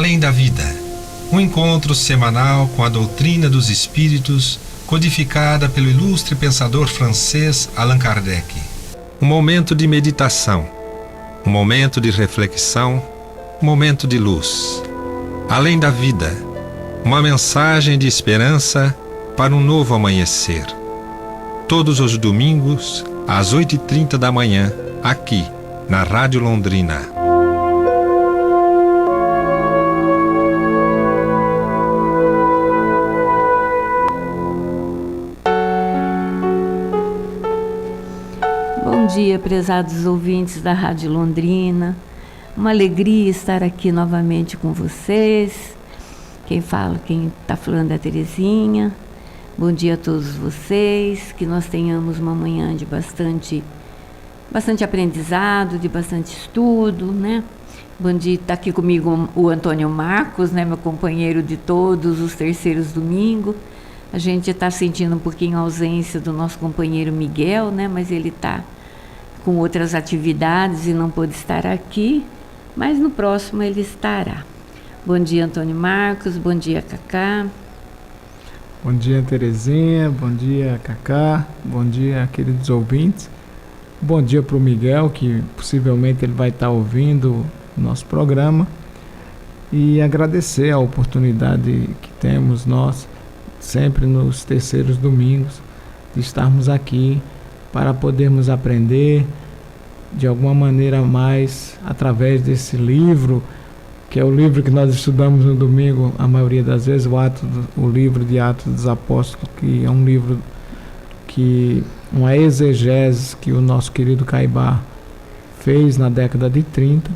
Além da vida, um encontro semanal com a doutrina dos espíritos, codificada pelo ilustre pensador francês Allan Kardec. Um momento de meditação, um momento de reflexão, um momento de luz. Além da vida, uma mensagem de esperança para um novo amanhecer. Todos os domingos, às 8h30 da manhã, aqui, na Rádio Londrina. Bom dia, prezados ouvintes da Rádio Londrina. Uma alegria estar aqui novamente com vocês. Quem está falando é a Terezinha. Bom dia a todos vocês. Que nós tenhamos uma manhã de bastante aprendizado, de bastante estudo, né? Bom dia, está aqui comigo o Antônio Marcos, né? Meu companheiro de todos os terceiros domingos. A gente está sentindo um pouquinho a ausência do nosso companheiro Miguel, né? Mas ele está com outras atividades e não pôde estar aqui, mas no próximo ele estará. Bom dia, Antônio Marcos, bom dia, Cacá. Bom dia, Terezinha, bom dia, Cacá, bom dia, queridos ouvintes. Bom dia para o Miguel, que possivelmente ele vai estar ouvindo o nosso programa, e agradecer a oportunidade que temos nós, sempre nos terceiros domingos, de estarmos aqui para podermos aprender de alguma maneira mais através desse livro, que é o livro que nós estudamos no domingo, a maioria das vezes, o livro de Atos dos Apóstolos, que é um livro uma exegese que o nosso querido Caibá fez na década de 30,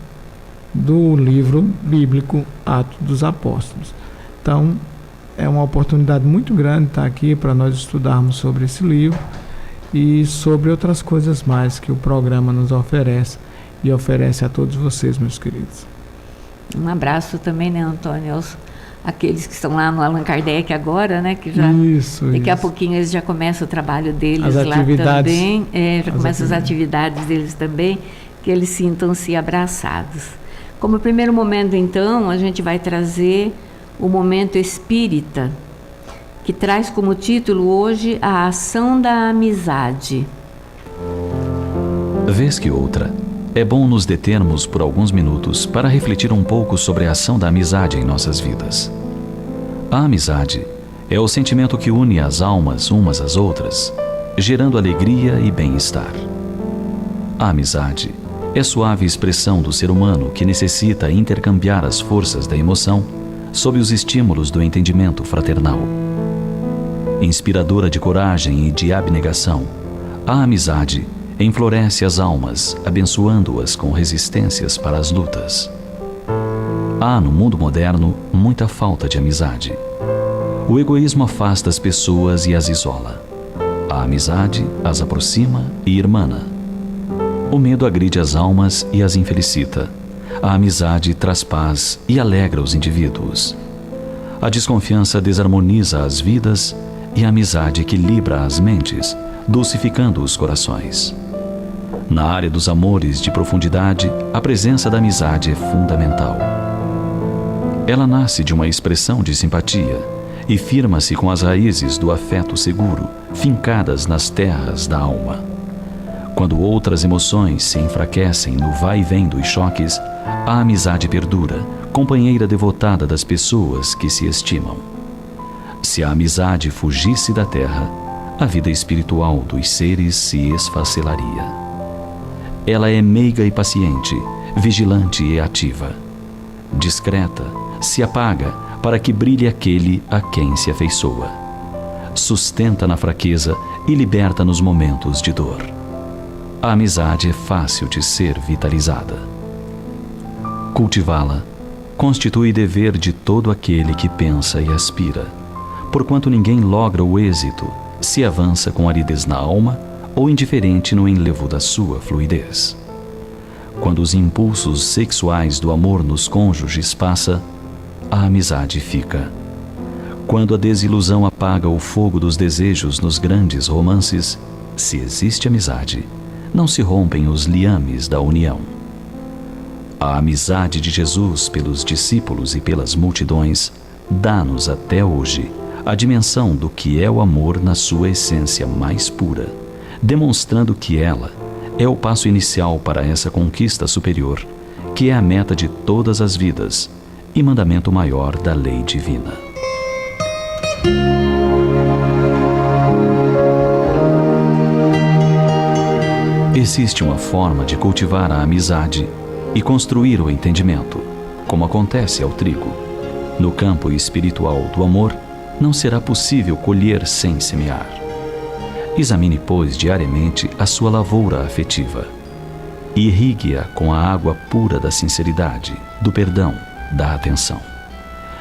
do livro bíblico Atos dos Apóstolos. Então, é uma oportunidade muito grande estar aqui para nós estudarmos sobre esse livro e sobre outras coisas mais que o programa nos oferece e oferece a todos vocês, meus queridos. Um abraço também, né, Antônio, aqueles que estão lá no Allan Kardec agora, né, que já daqui a pouquinho eles já começam o trabalho deles lá também, as atividades deles também, que eles sintam-se abraçados. Como primeiro momento, então, a gente vai trazer o momento espírita, que traz como título hoje a ação da amizade. Vez que outra, é bom nos determos por alguns minutos para refletir um pouco sobre a ação da amizade em nossas vidas. A amizade é o sentimento que une as almas umas às outras, gerando alegria e bem-estar. A amizade é suave expressão do ser humano que necessita intercambiar as forças da emoção sob os estímulos do entendimento fraternal. Inspiradora de coragem e de abnegação, a amizade enfloresce as almas, abençoando-as com resistências para as lutas. Há no mundo moderno muita falta de amizade. O egoísmo afasta as pessoas e as isola. A amizade as aproxima e irmana. O medo agride as almas e as infelicita. A amizade traz paz e alegra os indivíduos. A desconfiança desarmoniza as vidas e a amizade equilibra as mentes, dulcificando os corações. Na área dos amores de profundidade, a presença da amizade é fundamental. Ela nasce de uma expressão de simpatia e firma-se com as raízes do afeto seguro, fincadas nas terras da alma. Quando outras emoções se enfraquecem no vai e vem dos choques, a amizade perdura, companheira devotada das pessoas que se estimam. Se a amizade fugisse da terra, a vida espiritual dos seres se esfacelaria. Ela é meiga e paciente, vigilante e ativa. Discreta, se apaga para que brilhe aquele a quem se afeiçoa. Sustenta na fraqueza e liberta nos momentos de dor. A amizade é fácil de ser vitalizada. Cultivá-la constitui dever de todo aquele que pensa e aspira, porquanto ninguém logra o êxito se avança com aridez na alma ou indiferente no enlevo da sua fluidez. Quando os impulsos sexuais do amor nos cônjuges passa, a amizade fica. Quando a desilusão apaga o fogo dos desejos nos grandes romances, se existe amizade, não se rompem os liames da união. A amizade de Jesus pelos discípulos e pelas multidões dá-nos até hoje a dimensão do que é o amor na sua essência mais pura, demonstrando que ela é o passo inicial para essa conquista superior, que é a meta de todas as vidas e mandamento maior da lei divina. Existe uma forma de cultivar a amizade e construir o entendimento, como acontece ao trigo. No campo espiritual do amor, não será possível colher sem semear. Examine, pois, diariamente a sua lavoura afetiva. Irrigue-a com a água pura da sinceridade, do perdão, da atenção,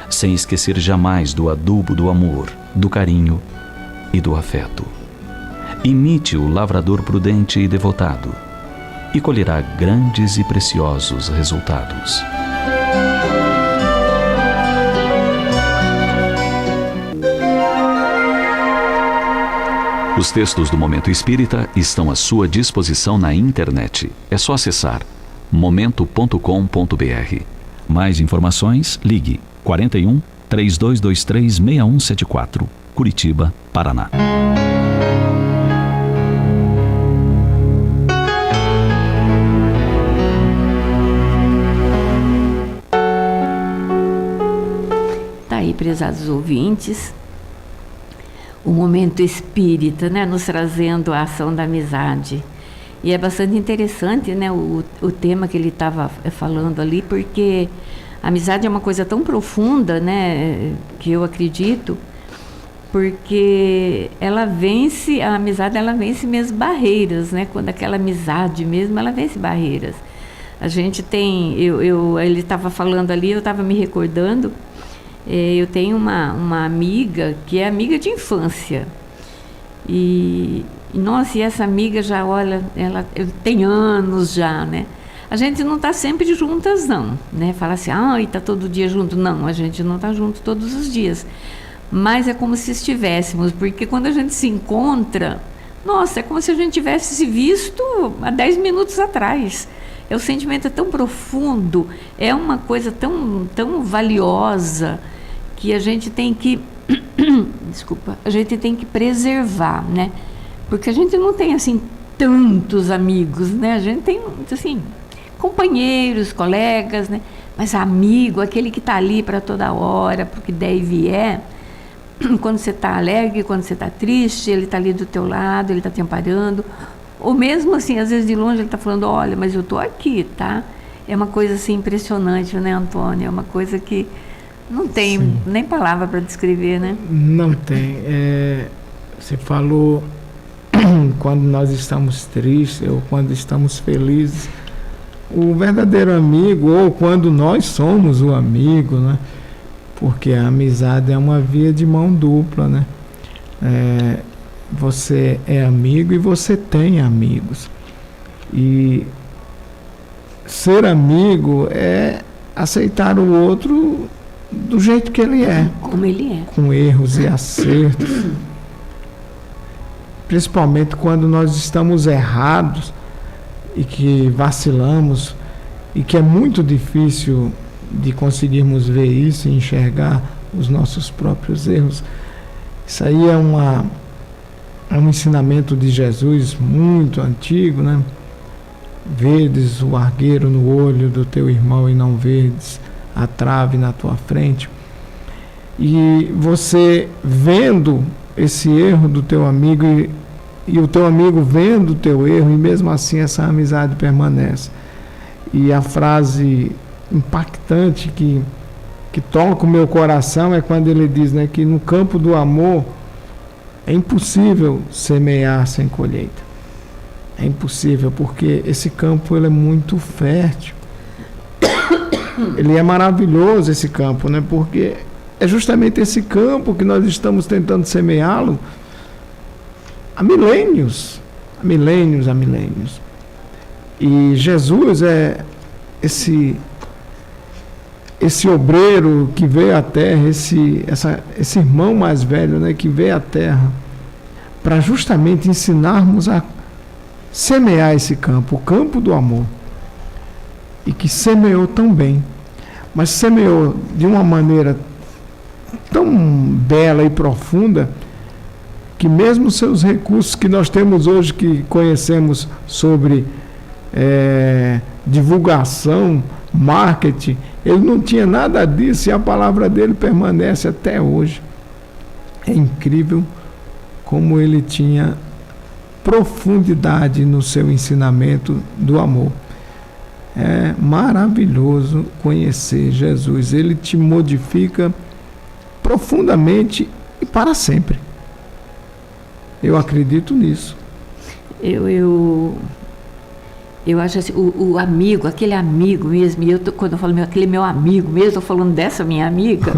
sem esquecer jamais do adubo do amor, do carinho e do afeto. Imite o lavrador prudente e devotado, e colherá grandes e preciosos resultados. Os textos do Momento Espírita estão à sua disposição na internet. É só acessar momento.com.br. Mais informações, ligue 41 3223 6174, Curitiba, Paraná. Tá aí, prezados ouvintes, o Momento Espírita, né, nos trazendo a ação da amizade. E é bastante interessante, né, o tema que ele estava falando ali, porque a amizade é uma coisa tão profunda, né, que eu acredito, porque ela vence, a amizade ela vence mesmo barreiras, né, quando aquela amizade mesmo, ela vence barreiras. A gente tem, ele estava falando ali, eu estava me recordando, eu tenho uma amiga que é amiga de infância. Nossa, e essa amiga já, olha, ela tem anos já, né? A gente não está sempre juntas, não, né? Fala assim, está todo dia junto. Não, a gente não está junto todos os dias. Mas é como se estivéssemos, porque quando a gente se encontra, nossa, é como se a gente tivesse se visto há 10 minutos atrás. O sentimento é tão profundo, é uma coisa tão valiosa, que a gente tem que a gente tem que preservar, né? Porque a gente não tem assim tantos amigos, né? A gente tem assim companheiros, colegas, né? Mas amigo, aquele que está ali para toda hora, porque der e vier, quando você está alegre, quando você está triste, ele está ali do teu lado, ele está te amparando, ou mesmo assim, às vezes de longe ele está falando, olha, mas eu estou aqui, tá? É uma coisa assim impressionante, né, Antônio? É uma coisa que não tem nem palavra para descrever, né? Não tem. Você falou quando nós estamos tristes ou quando estamos felizes. O verdadeiro amigo, ou quando nós somos o amigo, né? Porque a amizade é uma via de mão dupla, né? Você é amigo e você tem amigos. E ser amigo é aceitar o outro do jeito que ele é. Como ele é. Com erros e acertos. Principalmente quando nós estamos errados e que vacilamos e que é muito difícil de conseguirmos ver isso e enxergar os nossos próprios erros. Isso aí é um ensinamento de Jesus muito antigo, né? Vedes o argueiro no olho do teu irmão e não vedes a trave na tua frente. E você vendo esse erro do teu amigo e o teu amigo vendo o teu erro, e mesmo assim essa amizade permanece. E a frase impactante que toca o meu coração é quando ele diz, né, que no campo do amor é impossível semear sem colheita. É impossível, porque esse campo ele é muito fértil. Ele é maravilhoso, esse campo, né? Porque é justamente esse campo que nós estamos tentando semeá-lo há milênios. Há milênios, há milênios. E Jesus é esse obreiro que veio à terra, esse irmão mais velho, né, que veio à terra para justamente ensinarmos a semear esse campo, o campo do amor. e que semeou tão bem, mas semeou de uma maneira tão bela e profunda que mesmo seus recursos que nós temos hoje, que conhecemos sobre divulgação, marketing, ele não tinha nada disso e a palavra dele permanece até hoje. É incrível como ele tinha profundidade no seu ensinamento do amor. É maravilhoso conhecer Jesus. Ele te modifica profundamente e para sempre. Eu acredito nisso. Eu acho assim, o amigo, aquele amigo mesmo, quando eu falo aquele meu amigo mesmo, estou falando dessa minha amiga,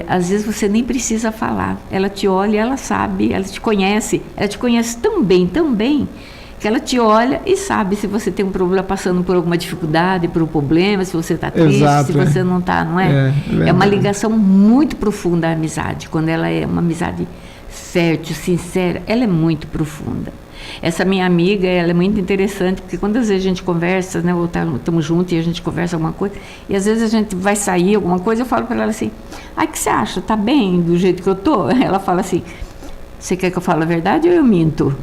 às vezes você nem precisa falar. Ela te olha, ela sabe, ela te conhece tão bem, que ela te olha e sabe se você tem um problema, passando por alguma dificuldade, por um problema, se você está triste, se você não está, não é? É uma ligação muito profunda a amizade. Quando ela é uma amizade fértil, sincera, ela é muito profunda. Essa minha amiga, ela é muito interessante, porque quando às vezes a gente conversa, né, ou estamos juntos e a gente conversa alguma coisa, e às vezes a gente vai sair alguma coisa, eu falo para ela assim, o que você acha? Tá bem do jeito que eu tô? Ela fala assim, você quer que eu fale a verdade ou eu minto?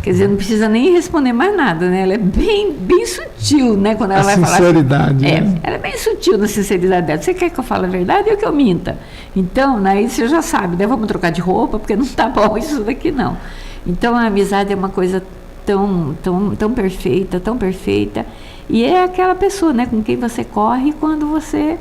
Quer dizer, não precisa nem responder mais nada, né? Ela é bem sutil, né? Quando ela vai falar assim, sinceridade. Ela é bem sutil na sinceridade dela. Você quer que eu fale a verdade ou que eu minta? Então, aí você já sabe, né? Vamos trocar de roupa, porque não tá bom isso daqui, não. Então, a amizade é uma coisa tão perfeita, e é aquela pessoa, né, com quem você corre quando você,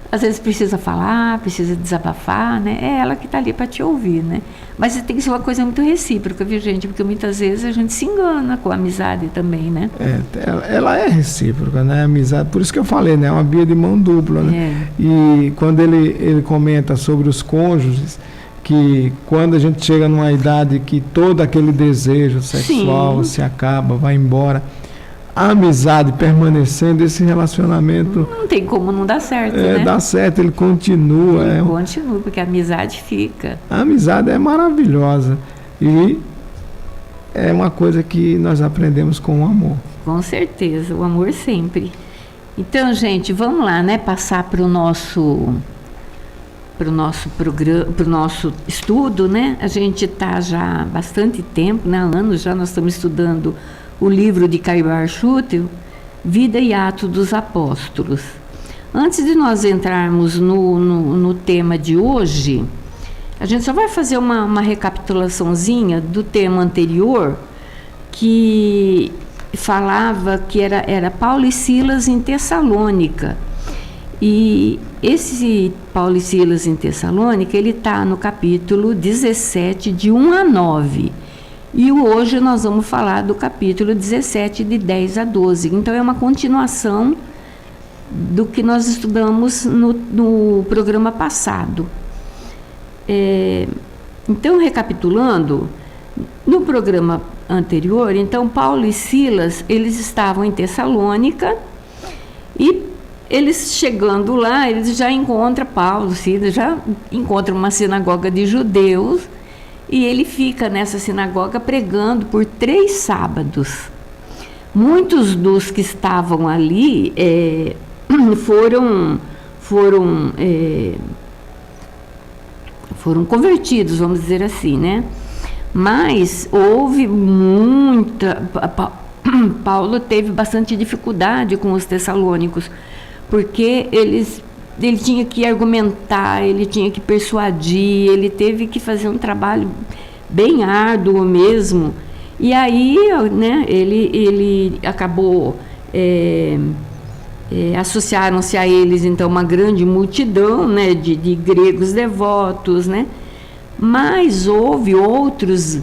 às vezes, precisa falar, precisa desabafar, né, é ela que está ali para te ouvir, né, mas tem que ser uma coisa muito recíproca, viu, gente, porque muitas vezes a gente se engana com a amizade também, né. Ela é recíproca, né, a amizade, por isso que eu falei, né, é uma via de mão dupla, né, e quando ele comenta sobre os cônjuges, que quando a gente chega numa idade que todo aquele desejo sexual se acaba, vai embora, a amizade permanecendo, esse relacionamento... Não tem como não dar certo, né? Dá certo, ele continua. Continua, porque a amizade fica. A amizade é maravilhosa e é uma coisa que nós aprendemos com o amor. Com certeza, o amor sempre. Então, gente, vamos lá, né? Passar para o nosso programa, para o nosso estudo, né? A gente está já há bastante tempo, né? Há anos já nós estamos estudando o livro de Caibar Schutel, Vida e Atos dos Apóstolos. Antes de nós entrarmos no tema de hoje, a gente só vai fazer uma recapitulaçãozinha do tema anterior, que falava que era Paulo e Silas em Tessalônica. E esse Paulo e Silas em Tessalônica, ele está no capítulo 17, de 1 a 9. E hoje nós vamos falar do capítulo 17, de 10 a 12. Então, é uma continuação do que nós estudamos no programa passado. Então, recapitulando, no programa anterior, então, Paulo e Silas, eles estavam em Tessalônica e eles chegando lá, eles já encontram Paulo, Silas, já encontram uma sinagoga de judeus e ele fica nessa sinagoga pregando por 3 sábados. Muitos dos que estavam ali foram convertidos, vamos dizer assim, né? Mas houve Paulo teve bastante dificuldade com os tessalônicos, porque ele tinha que argumentar, ele tinha que persuadir, ele teve que fazer um trabalho bem árduo mesmo. E aí, né, ele acabou, associaram-se a eles, então, uma grande multidão, né, de gregos devotos, né? Mas houve outros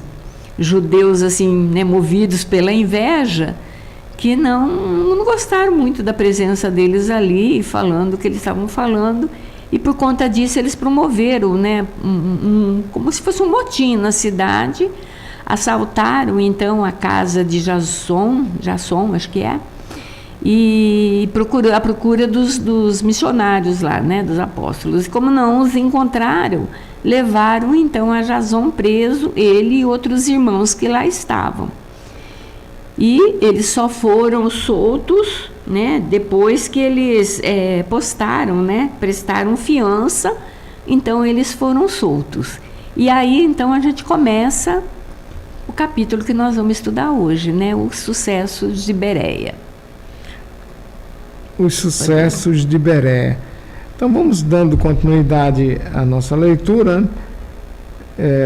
judeus, assim, né, movidos pela inveja, que não gostaram muito da presença deles ali, falando o que eles estavam falando, e por conta disso eles promoveram, né, como se fosse um motim na cidade, assaltaram então a casa de Jasson, acho que é, e à procura dos missionários lá, né, dos apóstolos. E como não os encontraram, levaram então a Jasson preso, ele e outros irmãos que lá estavam. E eles só foram soltos né? Depois que eles postaram, né? Prestaram fiança, então eles foram soltos. E aí, então, a gente começa o capítulo que nós vamos estudar hoje, né? Os sucessos de Bereia. Os sucessos de Bereia. Então, vamos dando continuidade à nossa leitura,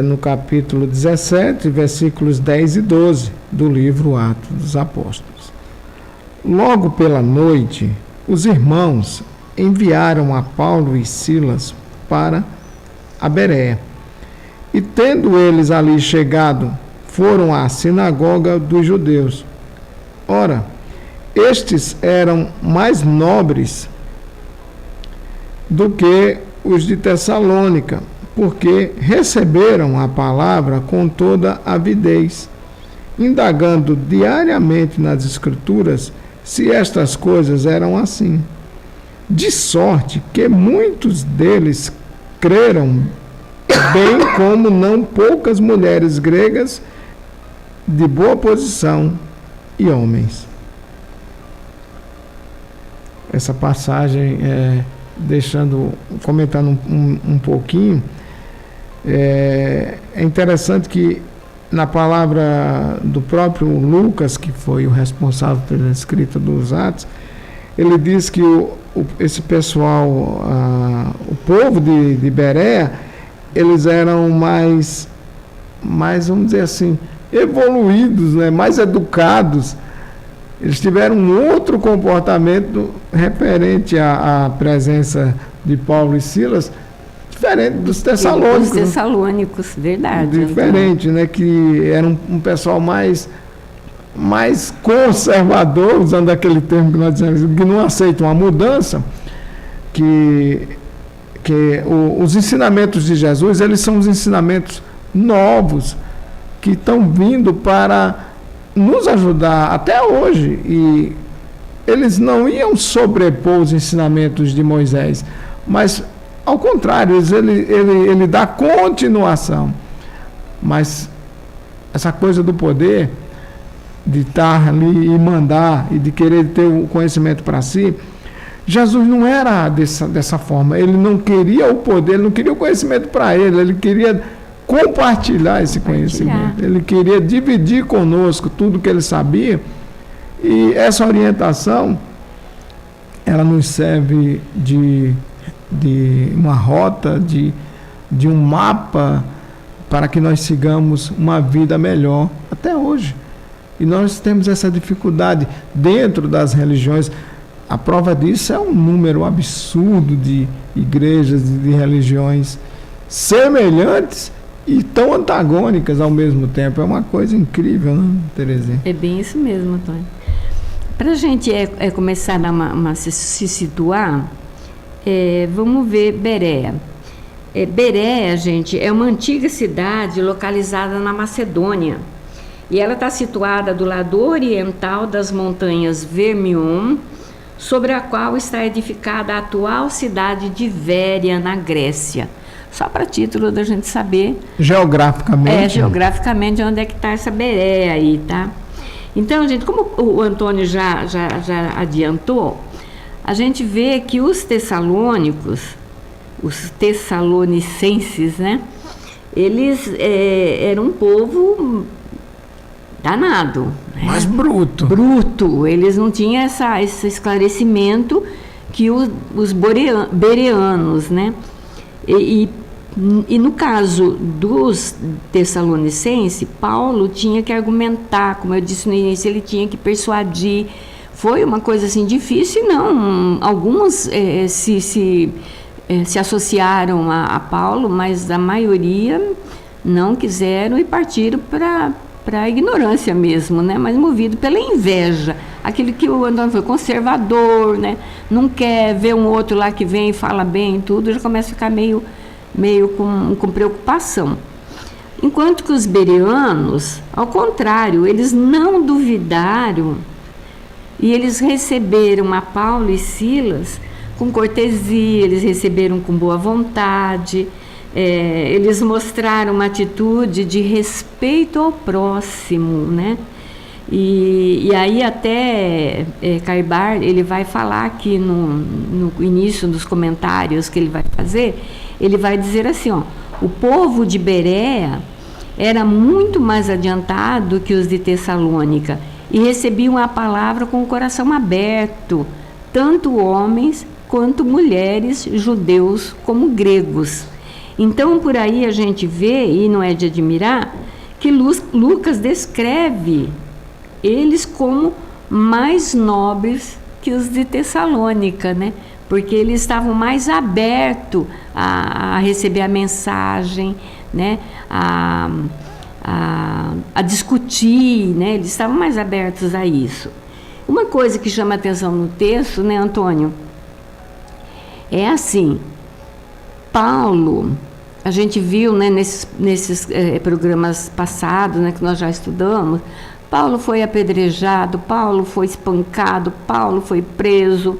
no capítulo 17, versículos 10 e 12 do livro Atos dos Apóstolos. Logo pela noite, os irmãos enviaram a Paulo e Silas para a Bereia. E tendo eles ali chegado, foram à sinagoga dos judeus. Ora, estes eram mais nobres do que os de Tessalônica, porque receberam a palavra com toda avidez, indagando diariamente nas Escrituras se estas coisas eram assim. De sorte que muitos deles creram, bem como não poucas mulheres gregas de boa posição e homens. Essa passagem, comentando um pouquinho, é interessante que na palavra do próprio Lucas, que foi o responsável pela escrita dos Atos, ele diz que esse pessoal, o povo de Bereia, eles eram mais, vamos dizer assim, evoluídos, né? Mais educados. Eles tiveram um outro comportamento referente à presença de Paulo e Silas, diferente dos tessalônicos. Os tessalônicos, verdade. Diferente, então, né? Que era um pessoal mais conservador, usando aquele termo que nós dizemos, que não aceitam a mudança, que os ensinamentos de Jesus, eles são os ensinamentos novos, que estão vindo para nos ajudar até hoje. E eles não iam sobrepor os ensinamentos de Moisés, mas, ao contrário, ele dá continuação. Mas essa coisa do poder, de estar ali e mandar, e de querer ter o conhecimento para si, Jesus não era dessa forma. Ele não queria o poder, ele não queria o conhecimento para ele queria compartilhar esse conhecimento. Ele queria dividir conosco tudo que ele sabia. E essa orientação, ela nos serve de uma rota, de um mapa, para que nós sigamos uma vida melhor até hoje. E nós temos essa dificuldade dentro das religiões. A prova disso é um número absurdo de igrejas, de religiões semelhantes e tão antagônicas ao mesmo tempo. É uma coisa incrível, né, Terezinha? É bem isso mesmo, Antônio. Para a gente começar a dar se situar, vamos ver Bereia. Bereia, gente, é uma antiga cidade localizada na Macedônia. E ela está situada do lado oriental das montanhas Vermion, sobre a qual está edificada a atual cidade de Véria, na Grécia. Só para título da gente saber... Geograficamente. Geograficamente, onde é que está essa Bereia aí, tá? Então, gente, como o Antônio já adiantou, a gente vê que os tessalonicenses, né? Eles eram um povo danado, né? Mais bruto. Eles não tinham esse esclarecimento que os bereanos, né? E no caso dos tessalonicenses, Paulo tinha que argumentar, como eu disse no início, ele tinha que persuadir. Foi uma coisa assim difícil, não. Alguns se associaram a Paulo, mas a maioria não quiseram e partiram para a ignorância mesmo, né? Mas movido pela inveja, aquele que o Antônio foi conservador, né? Não quer ver um outro lá que vem e fala bem e tudo, já começa a ficar meio com preocupação. Enquanto que os bereanos, ao contrário, eles não duvidaram e eles receberam a Paulo e Silas com cortesia, eles receberam com boa vontade. Eles mostraram uma atitude de respeito ao próximo, né? E aí até Caibar, ele vai falar aqui no início dos comentários que ele vai fazer, ele vai dizer assim, ó, o povo de Berea era muito mais adiantado que os de Tessalônica e recebiam a palavra com o coração aberto, tanto homens quanto mulheres, judeus como gregos. Então, por aí a gente vê, e não é de admirar, que Lucas descreve eles como mais nobres que os de Tessalônica, né? Porque eles estavam mais abertos a receber a mensagem, né? A discutir, né? Eles estavam mais abertos a isso. Uma coisa que chama atenção no texto, né, Antônio? É assim, Paulo, a gente viu, né, nesses programas passados, né, que nós já estudamos, Paulo foi apedrejado, Paulo foi espancado, Paulo foi preso,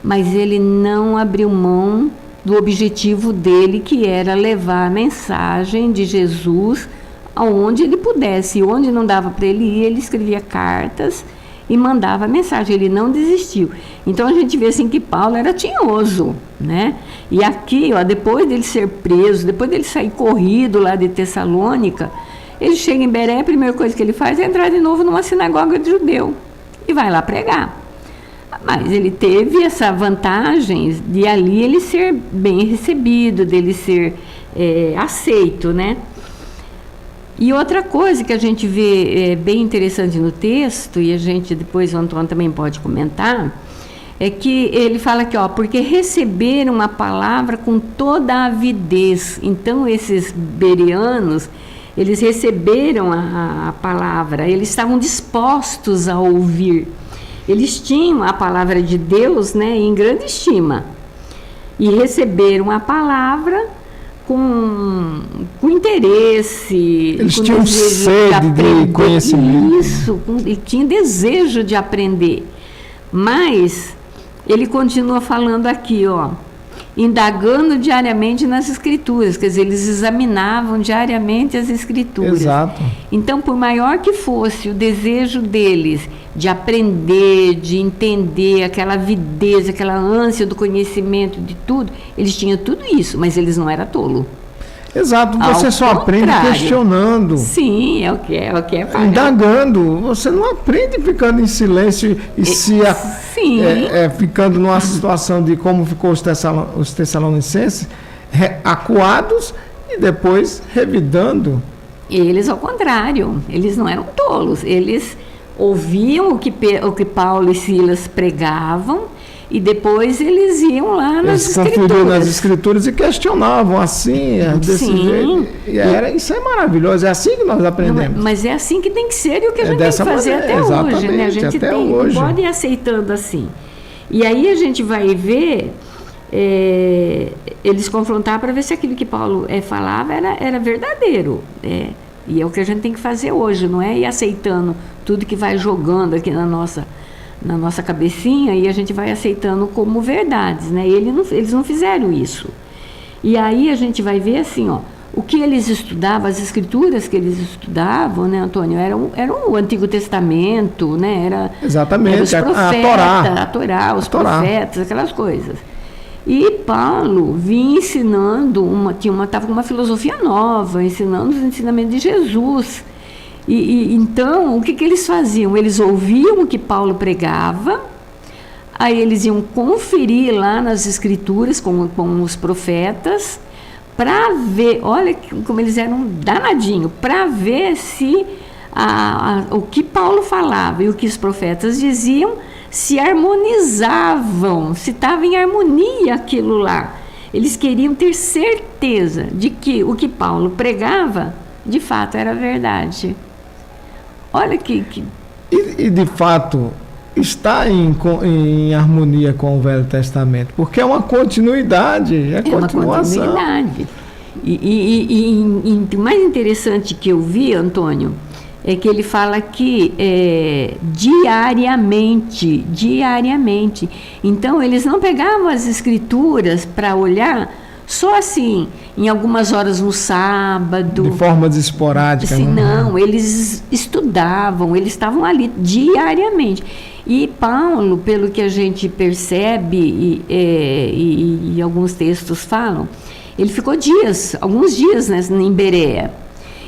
mas ele não abriu mão do objetivo dele, que era levar a mensagem de Jesus aonde ele pudesse. E onde não dava para ele ir, ele escrevia cartas e mandava a mensagem, ele não desistiu. Então a gente vê assim que Paulo era tinhoso, né? E aqui, ó, depois dele ser preso, depois dele sair corrido lá de Tessalônica, ele chega em Berea, a primeira coisa que ele faz é entrar de novo numa sinagoga de judeu e vai lá pregar. Mas ele teve essa vantagem de ali ele ser bem recebido, dele ser aceito, né? E outra coisa que a gente vê bem interessante no texto, e a gente depois o Antônio também pode comentar, é que ele fala aqui, ó, porque receberam a palavra com toda a avidez. Então esses bereanos, eles receberam a palavra, eles estavam dispostos a ouvir. Eles tinham a palavra de Deus, né, em grande estima. E receberam a palavra com interesse. Eles tinham sede de conhecimento. Isso, e tinham desejo de aprender. Mas ele continua falando aqui, ó, indagando diariamente nas escrituras, quer dizer, eles examinavam diariamente as escrituras. Exato. Então, por maior que fosse o desejo deles de aprender, de entender, aquela avidez, aquela ânsia do conhecimento de tudo, eles tinham tudo isso, mas eles não eram tolos. Exato, você só aprende questionando. Sim, é o que é indagando. Você não aprende ficando em silêncio e ficando numa situação de como ficou os tessalonicenses, acuados e depois revidando. Eles, ao contrário, eles não eram tolos. Eles ouviam o que Paulo e Silas pregavam, e depois eles iam lá nas escrituras. Eles conferiam nas escrituras e questionavam assim, desse jeito. E isso é maravilhoso, é assim que nós aprendemos. Não, mas é assim que tem que ser, e o que a gente tem que fazer até hoje, né? A gente não pode ir aceitando assim. E aí a gente vai ver, eles confrontar para ver se aquilo que Paulo falava era verdadeiro. E é o que a gente tem que fazer hoje, não é ir aceitando tudo que vai jogando aqui na nossa cabecinha, e a gente vai aceitando como verdades, né? E eles não fizeram isso. E aí a gente vai ver assim, ó, o que eles estudavam, as escrituras que eles estudavam, né, Antônio, eram o Antigo Testamento, né? Exatamente, os profetas, a Torá, os profetas, aquelas coisas. E Paulo vinha ensinando, estava com uma filosofia nova, ensinando os ensinamentos de Jesus. Então, o que eles faziam? Eles ouviam o que Paulo pregava, aí eles iam conferir lá nas escrituras com os profetas, para ver, olha como eles eram danadinhos, para ver se o que Paulo falava e o que os profetas diziam se harmonizavam, se estava em harmonia aquilo lá. Eles queriam ter certeza de que o que Paulo pregava, de fato, era verdade. Olha que... E de fato, está em harmonia com o Velho Testamento, porque é uma continuidade, continuação. Uma continuidade. E o mais interessante que eu vi, Antônio, é que ele fala aqui diariamente. Então, eles não pegavam as escrituras para olhar só assim, em algumas horas no sábado. De formas esporádicas. Assim, não, eles estudavam, eles estavam ali diariamente. E Paulo, pelo que a gente percebe e alguns textos falam, ele ficou alguns dias, né, em Bereia.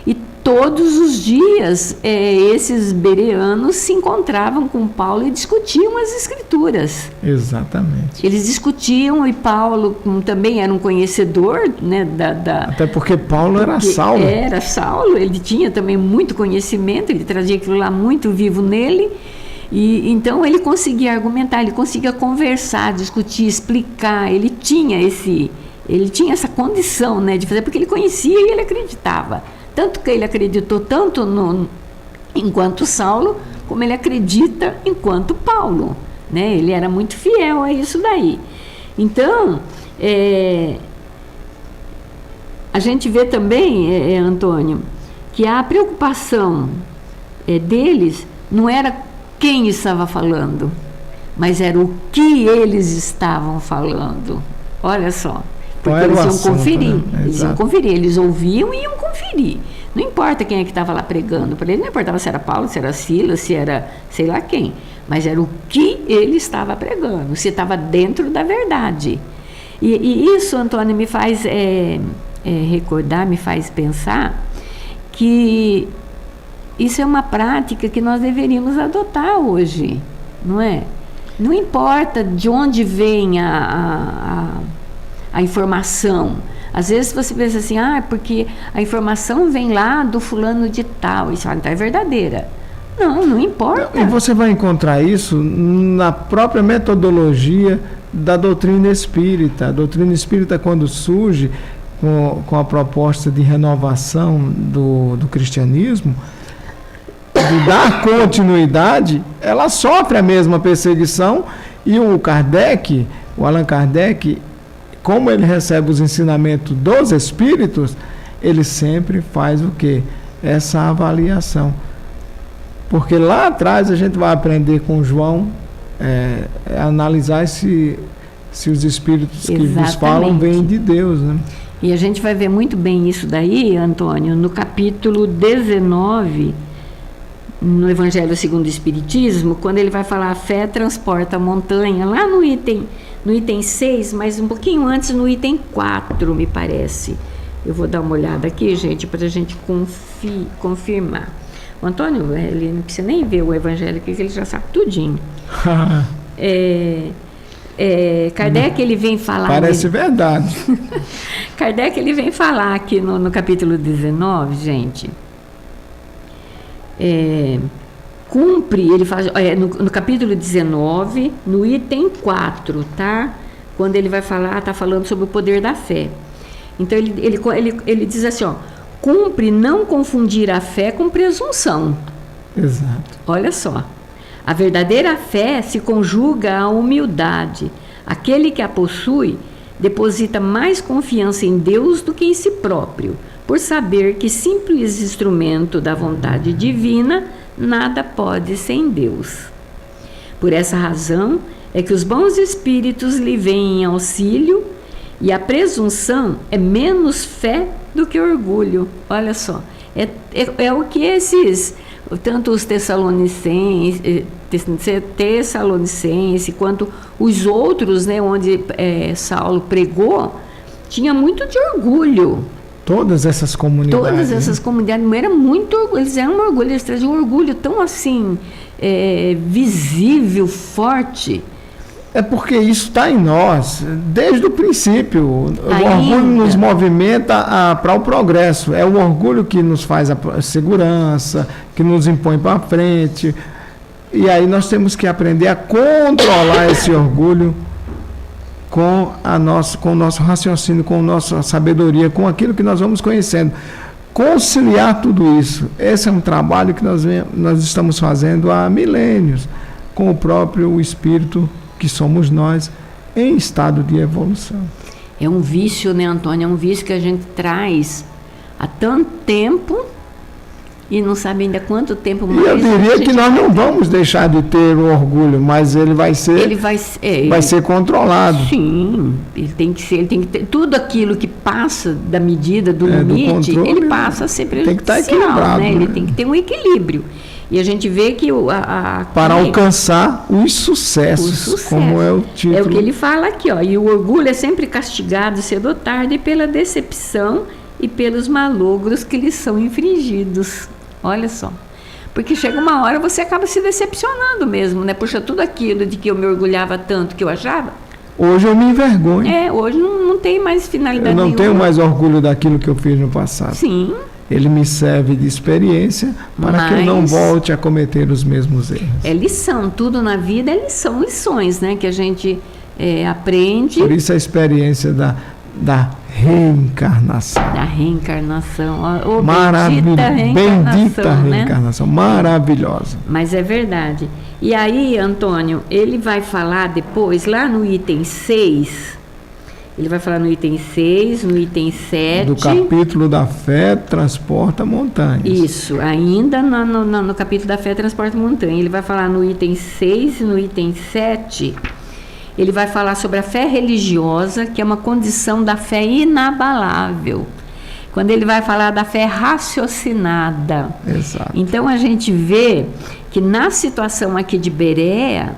E todos os dias esses bereanos se encontravam com Paulo e discutiam as Escrituras. Exatamente. Eles discutiam, e Paulo também era um conhecedor, né, até porque Paulo era Saulo. Era Saulo, ele tinha também muito conhecimento, ele trazia aquilo lá muito vivo nele. E então ele conseguia argumentar, ele conseguia conversar, discutir, explicar. Ele tinha essa condição, né, de fazer, porque ele conhecia e ele acreditava. Tanto que ele acreditou tanto enquanto Saulo, como ele acredita enquanto Paulo, né? Ele era muito fiel a isso daí. Então, a gente vê também, Antônio, que a preocupação deles não era quem estava falando, mas era o que eles estavam falando. Olha só. Porque eles iam conferir, né? Eles iam conferir, eles ouviam e iam conferir. Não importa quem é que estava lá pregando, para ele não importava se era Paulo, se era Silas, se era sei lá quem, mas era o que ele estava pregando, se estava dentro da verdade. E isso, Antônio, me faz recordar, me faz pensar que isso é uma prática que nós deveríamos adotar hoje, não é? Não importa de onde vem a informação. Às vezes você pensa assim, porque a informação vem lá do fulano de tal, e você fala, então é verdadeira. Não importa. E você vai encontrar isso na própria metodologia da doutrina espírita. A doutrina espírita, quando surge com a proposta de renovação do cristianismo, de dar continuidade, ela sofre a mesma perseguição, e o Allan Kardec, como ele recebe os ensinamentos dos espíritos, ele sempre faz o quê? Essa avaliação. Porque lá atrás a gente vai aprender com João, analisar se os espíritos que nos falam vêm de Deus, né? E a gente vai ver muito bem isso daí, Antônio, no capítulo 19, no Evangelho segundo o Espiritismo, quando ele vai falar a fé transporta a montanha, lá no item 6, mas um pouquinho antes, no item 4, me parece. Eu vou dar uma olhada aqui, gente, para a gente confirmar. O Antônio, ele não precisa nem ver o Evangelho aqui, que ele já sabe tudinho. Kardec, ele vem falar... Parece verdade. Kardec, ele vem falar aqui no capítulo 19, gente... cumpre, ele faz no capítulo 19, no item 4, tá? Quando ele vai falar, está falando sobre o poder da fé. Então ele diz assim, cumpre não confundir a fé com presunção. Exato. Olha só. A verdadeira fé se conjuga à humildade. Aquele que a possui deposita mais confiança em Deus do que em si próprio, por saber que simples instrumento da vontade divina, nada pode sem Deus. Por essa razão é que os bons espíritos lhe vêm em auxílio, e a presunção é menos fé do que orgulho. Olha só, é o que tanto os Tessalonicenses quanto os outros, né, onde Saulo pregou, tinha muito de orgulho. Todas essas comunidades. Todas essas comunidades, eles eram um orgulho, eles traziam um orgulho tão assim, visível, forte. É porque isso está em nós, desde o princípio. O orgulho nos movimenta para o progresso. É o orgulho que nos faz a segurança, que nos impõe para frente. E aí nós temos que aprender a controlar esse orgulho com o nosso raciocínio, com a nossa sabedoria, com aquilo que nós vamos conhecendo. Conciliar tudo isso. Esse é um trabalho que nós estamos fazendo há milênios, com o próprio Espírito, que somos nós, em estado de evolução. É um vício, né, Antônio? É um vício que a gente traz há tanto tempo E não sabe ainda quanto tempo mais. E eu diria que nós não vamos deixar de ter o orgulho, mas ele vai ser, vai ser controlado. Sim, ele tem que ser, ele tem que ter tudo aquilo que passa da medida, do limite, do controle, ele passa a ser prejudicial, tem que estar equilibrado, né? Ele tem que ter um equilíbrio. E a gente vê que para alcançar os sucessos, como é o título. É o que ele fala aqui, ó. E o orgulho é sempre castigado cedo ou tarde pela decepção e pelos malogros que lhes são infringidos. Olha só. Porque chega uma hora você acaba se decepcionando mesmo, né? Puxa, tudo aquilo de que eu me orgulhava tanto, que eu achava. Hoje eu me envergonho. Hoje não tem mais finalidade nenhuma. Eu não tenho mais orgulho daquilo que eu fiz no passado. Sim. Ele me serve de experiência para que eu não volte a cometer os mesmos erros. É lição, tudo na vida é lição, lições, né? Que a gente aprende. Por isso a experiência da reencarnação. Da reencarnação. Bendita reencarnação, maravilhosa. Mas é verdade. E aí, Antônio, ele vai falar depois, lá no item 6, ele vai falar no item 6, no item 7. Do capítulo da fé transporta montanhas. Isso, ainda no capítulo da fé transporta montanha. Ele vai falar no item 6 e no item 7. Ele vai falar sobre a fé religiosa, que é uma condição da fé inabalável. Quando ele vai falar da fé raciocinada. Exato. Então a gente vê que na situação aqui de Berea,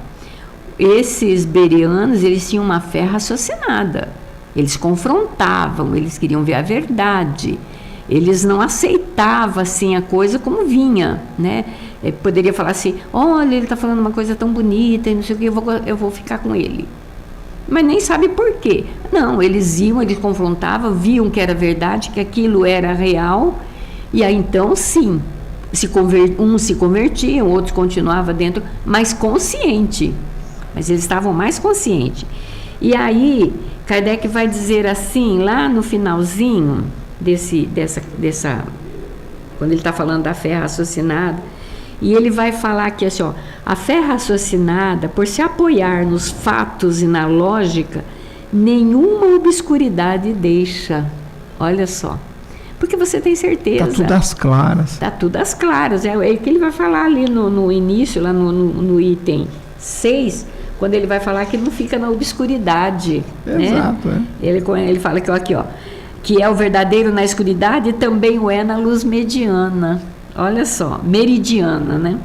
esses bereanos, eles tinham uma fé raciocinada. Eles confrontavam, eles queriam ver a verdade. Eles não aceitavam assim a coisa como vinha, né? Poderia falar assim, olha, ele está falando uma coisa tão bonita, e não sei o que, eu vou ficar com ele. Mas nem sabe por quê. Não, eles iam, eles confrontavam, viam que era verdade, que aquilo era real, e aí então sim, uns se convertiam, outros continuavam dentro, mas consciente. Mas eles estavam mais conscientes. E aí, Kardec vai dizer assim, lá no finalzinho dessa quando ele está falando da fé raciocinada, e ele vai falar aqui assim, ó, a fé raciocinada, por se apoiar nos fatos e na lógica, nenhuma obscuridade deixa. Olha só. Porque você tem certeza. Está tudo às claras. Está tudo às claras. É o que ele vai falar ali no início, lá no item 6, quando ele vai falar que não fica na obscuridade. Exato, né? Ele fala que, aqui, ó, que é o verdadeiro na escuridade e também o é na luz mediana. Olha só, meridiana, né?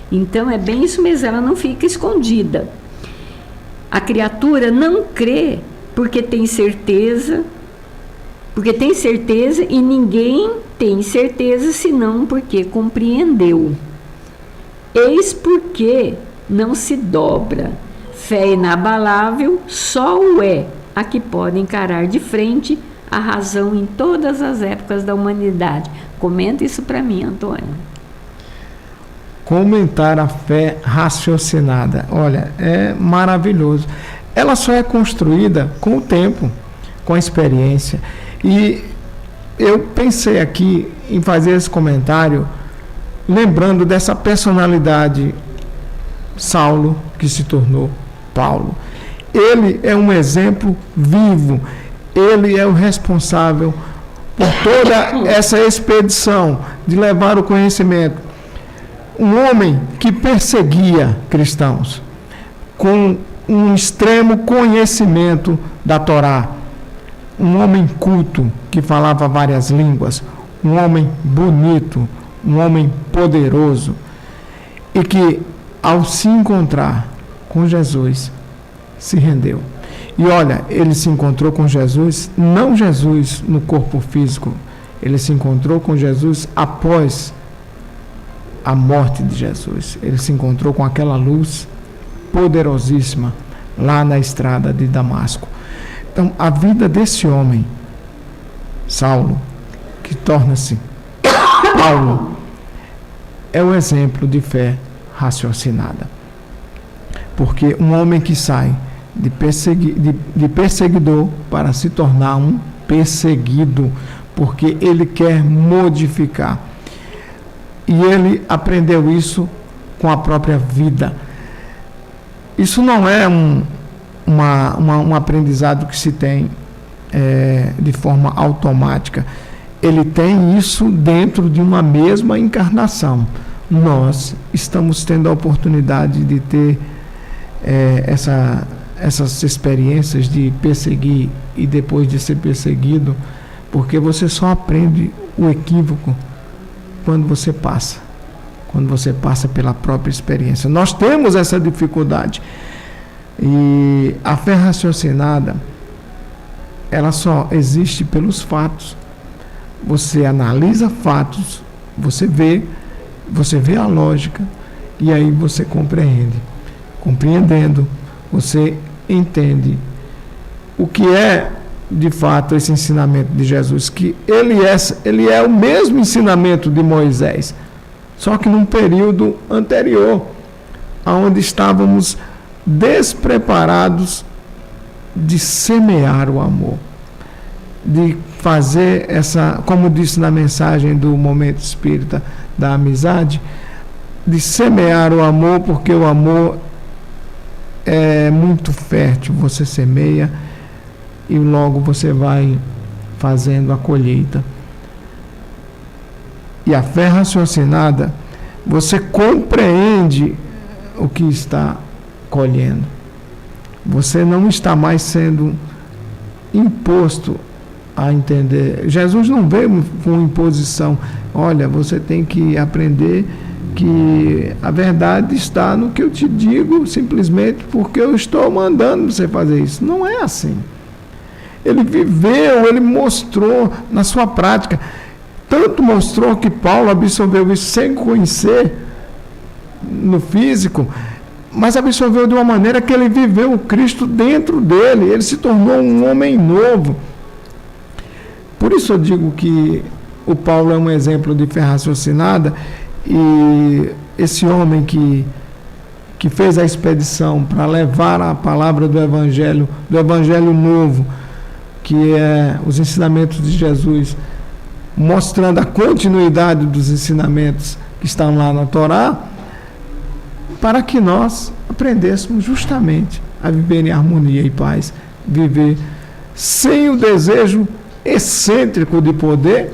Então é bem isso mesmo, ela não fica escondida. A criatura não crê porque tem certeza e ninguém tem certeza senão porque compreendeu. Eis porque não se dobra. Fé inabalável só o é a que pode encarar de frente a razão em todas as épocas da humanidade. Comenta isso para mim, Antônio. Comentar a fé raciocinada. Olha, é maravilhoso. Ela só é construída com o tempo, com a experiência. E eu pensei aqui em fazer esse comentário lembrando dessa personalidade Saulo, que se tornou Paulo. Ele é um exemplo vivo. Ele é o responsável por toda essa expedição de levar o conhecimento. Um homem que perseguia cristãos com um extremo conhecimento da Torá. Um homem culto que falava várias línguas. Um homem bonito, um homem poderoso. E que, ao se encontrar com Jesus, se rendeu. E olha, ele se encontrou com Jesus, não Jesus no corpo físico, ele se encontrou com Jesus após a morte de Jesus. Ele se encontrou com aquela luz poderosíssima lá na estrada de Damasco. Então, a vida desse homem, Saulo, que torna-se Paulo, é o exemplo de fé raciocinada. Porque um homem que sai de perseguidor para se tornar um perseguido, porque ele quer modificar. E ele aprendeu isso com a própria vida. Isso não é um aprendizado que se tem de forma automática. ele tem isso dentro de uma mesma encarnação. Nós estamos tendo a oportunidade de ter essas experiências de perseguir e depois de ser perseguido, porque você só aprende o equívoco quando você passa pela própria experiência. Nós temos essa dificuldade. E a fé raciocinada, ela só existe pelos fatos. Você analisa fatos, você vê a lógica, e aí você compreende. Compreendendo, você entende o que é de fato esse ensinamento de Jesus, que ele é o mesmo ensinamento de Moisés, só que num período anterior, onde estávamos despreparados de semear o amor, de fazer como disse na mensagem do Momento Espírita da Amizade, de semear o amor, porque o amor é muito fértil. Você semeia e logo você vai fazendo a colheita. E a fé raciocinada, você compreende o que está colhendo. Você não está mais sendo imposto a entender. Jesus não veio com imposição. Olha, você tem que aprender que a verdade está no que eu te digo, simplesmente porque eu estou mandando você fazer isso. Não é assim. Ele viveu, ele mostrou na sua prática. Tanto mostrou que Paulo absorveu isso sem conhecer no físico, mas absorveu de uma maneira que ele viveu o Cristo dentro dele. Ele se tornou um homem novo. Por isso eu digo que o Paulo é um exemplo de fé raciocinada, e esse homem que fez a expedição para levar a palavra do Evangelho novo, que é os ensinamentos de Jesus, mostrando a continuidade dos ensinamentos que estão lá na Torá, para que nós aprendêssemos justamente a viver em harmonia e paz, viver sem o desejo excêntrico de poder,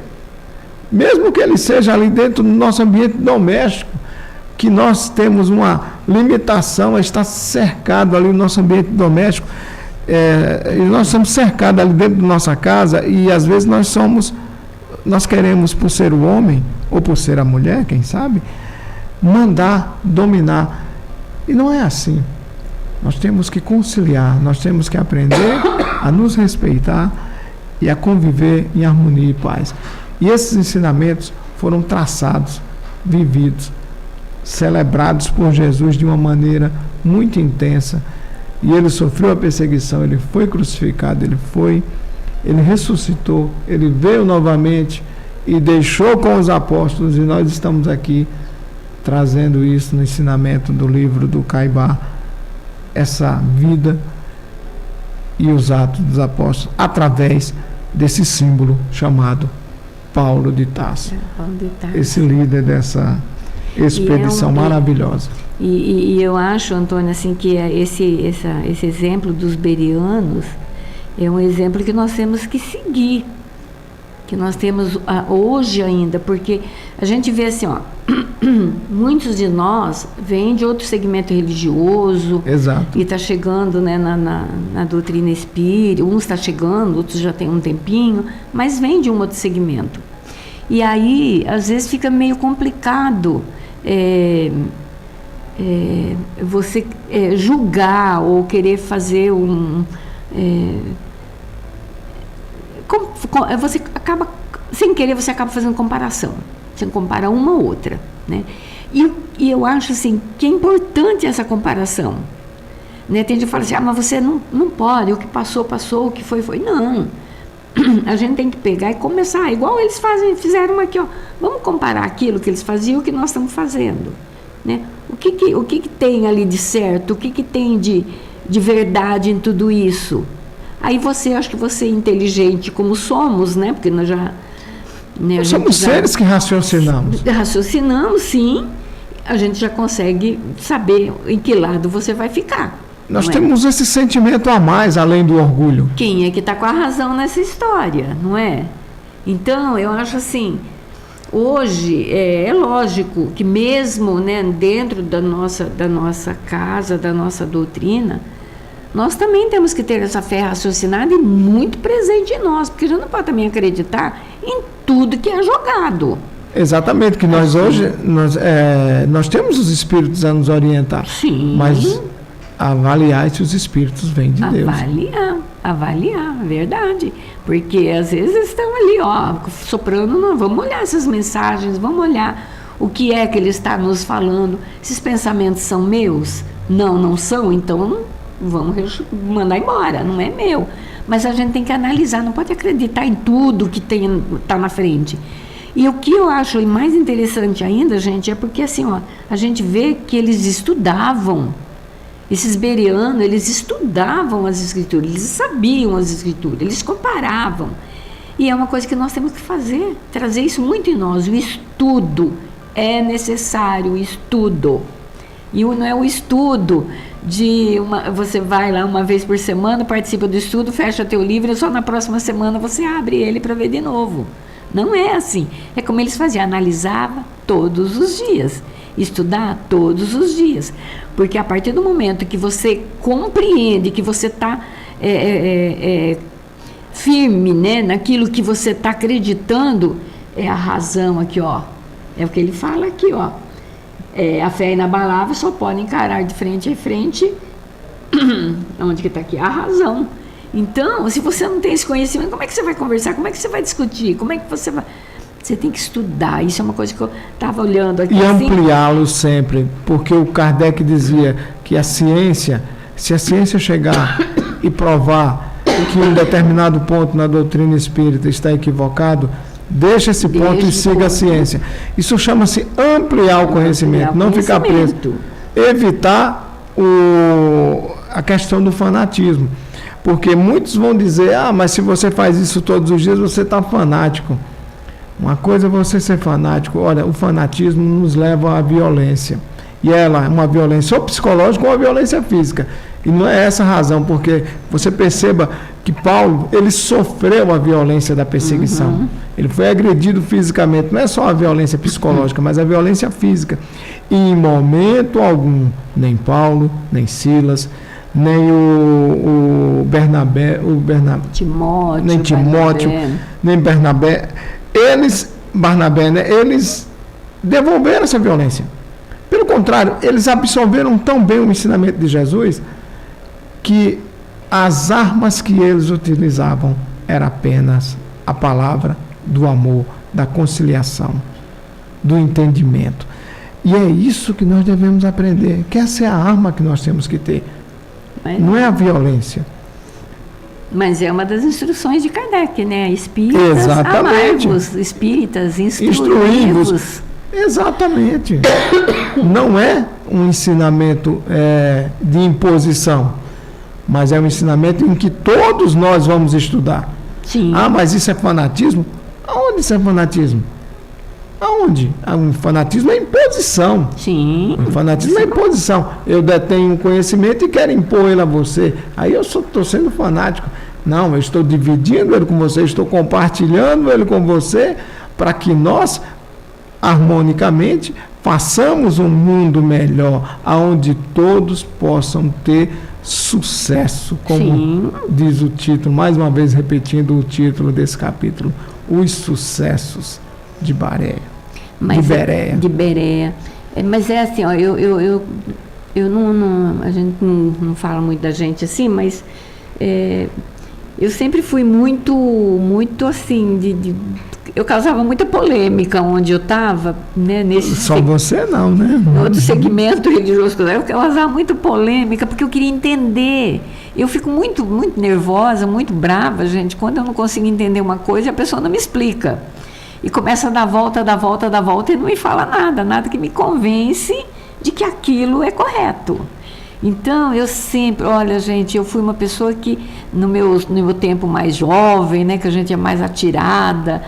mesmo que ele seja ali dentro do nosso ambiente doméstico, que nós temos uma limitação a estar cercado ali no nosso ambiente doméstico, e nós somos cercados ali dentro da nossa casa, e às vezes nós queremos, por ser o homem, ou por ser a mulher, quem sabe, mandar, dominar. E não é assim. Nós temos que conciliar, nós temos que aprender a nos respeitar e a conviver em harmonia e paz. E esses ensinamentos foram traçados, vividos, celebrados por Jesus de uma maneira muito intensa. E ele sofreu a perseguição, ele foi crucificado, ele ressuscitou, ele veio novamente e deixou com os apóstolos, e nós estamos aqui trazendo isso no ensinamento do livro do Caibá, essa vida e os atos dos apóstolos, através desse símbolo chamado Paulo de Tarso. Esse líder dessa expedição maravilhosa. E eu acho, Antônio, assim, que esse exemplo dos berianos é um exemplo que nós temos que seguir, que nós temos hoje ainda, porque a gente vê assim, muitos de nós vêm de outro segmento religioso. Exato. E está chegando, né, na doutrina espírita, uns está chegando, outros já tem um tempinho, mas vem de um outro segmento. E aí, às vezes, fica meio complicado você julgar ou querer fazer você acaba, sem querer, você acaba fazendo comparação. Você compara uma ou outra, né? E eu acho assim que é importante essa comparação, né? Tem gente que fala assim, mas você não pode, o que passou, o que foi. Não, a gente tem que pegar e começar, igual eles fizeram aqui, vamos comparar aquilo que eles faziam e o que nós estamos fazendo, né? O que tem ali de certo, o que tem de verdade em tudo isso? Aí acho que você é inteligente como somos, né? Porque nós já... Nós somos seres que raciocinamos. Raciocinamos, sim. A gente já consegue saber em que lado você vai ficar. Nós temos esse sentimento a mais, além do orgulho. Quem é que está com a razão nessa história, não é? Então, eu acho assim, hoje é lógico que mesmo, né, dentro da nossa casa, da nossa doutrina, nós também temos que ter essa fé raciocinada e muito presente em nós, porque a gente não pode também acreditar em tudo que é jogado. Exatamente, que nós hoje, nós temos os espíritos a nos orientar. Sim. Mas avaliar se os espíritos vêm de Deus. Avaliar, verdade. Porque às vezes estão ali, soprando, não, vamos olhar essas mensagens, vamos olhar o que é que ele está nos falando. Esses pensamentos são meus? Não são, então vamos mandar embora, não é meu. Mas a gente tem que analisar, não pode acreditar em tudo que está na frente. E o que eu acho mais interessante ainda, gente, é porque assim, a gente vê que eles estudavam. Esses bereanos, eles estudavam as escrituras, eles sabiam as escrituras, eles comparavam. E é uma coisa que nós temos que fazer, trazer isso muito em nós. O estudo é necessário, o estudo. E não é o estudo de você vai lá uma vez por semana, participa do estudo, fecha teu livro e só na próxima semana você abre ele para ver de novo. Não é assim. É como eles faziam, analisava todos os dias, estudar todos os dias. Porque a partir do momento que você compreende, que você está firme, né, naquilo que você está acreditando, é a razão aqui, é o que ele fala aqui, a fé inabalável só pode encarar de frente a frente, onde que está aqui? A razão. Então, se você não tem esse conhecimento, como é que você vai conversar? Como é que você vai discutir? Como é que você vai... Você tem que estudar. Isso é uma coisa que eu estava olhando aqui. E ampliá-lo sempre, porque o Kardec dizia que a ciência, se a ciência chegar e provar que um determinado ponto na doutrina espírita está equivocado, deixa esse ponto e siga a ciência. Isso chama-se ampliar o conhecimento, não ficar preso. Evitar a questão do fanatismo. Porque muitos vão dizer, mas se você faz isso todos os dias, você está fanático. Uma coisa é você ser fanático. Olha, o fanatismo nos leva à violência. E ela é uma violência ou psicológica ou uma violência física. E não é essa a razão, porque você perceba que Paulo, ele sofreu a violência da perseguição. Uhum. Ele foi agredido fisicamente. Não é só a violência psicológica, mas a violência física. E em momento algum, nem Paulo, nem Silas, nem o Bernabé, Timóteo, nem Timóteo, nem Bernabé, eles devolveram essa violência. Pelo contrário, eles absorveram tão bem o ensinamento de Jesus que as armas que eles utilizavam era apenas a palavra do amor, da conciliação, do entendimento. E é isso que nós devemos aprender, que essa é a arma que nós temos que ter. Não é a violência. Mas é uma das instruções de Kardec, né? Espíritas, amargos, espíritas, instruí-vos. Exatamente. Não é um ensinamento de imposição, mas é um ensinamento em que todos nós vamos estudar. Sim. Mas isso é fanatismo? Aonde isso é fanatismo? Aonde? O fanatismo é imposição. Sim. O fanatismo é imposição. Eu detenho um conhecimento e quero impor ele a você. Aí eu estou sendo fanático. Não, eu estou dividindo ele com você, estou compartilhando ele com você, para que nós, harmonicamente, façamos um mundo melhor, onde todos possam ter sucesso, como diz o título, mais uma vez repetindo o título desse capítulo, Os Sucessos de Bereia. De Bereia. Mas é assim, eu não, a gente não fala muito da gente assim, mas eu sempre fui muito assim, eu causava muita polêmica onde eu estava, né? Só você não, né? No outro segmento religioso, eu causava muita polêmica, porque eu queria entender. Eu fico muito, muito nervosa, muito brava, gente, quando eu não consigo entender uma coisa e a pessoa não me explica. E começa a dar volta e não me fala nada que me convence de que aquilo é correto. Então, eu sempre, olha, gente, eu fui uma pessoa que, no meu tempo mais jovem, né, que a gente é mais atirada,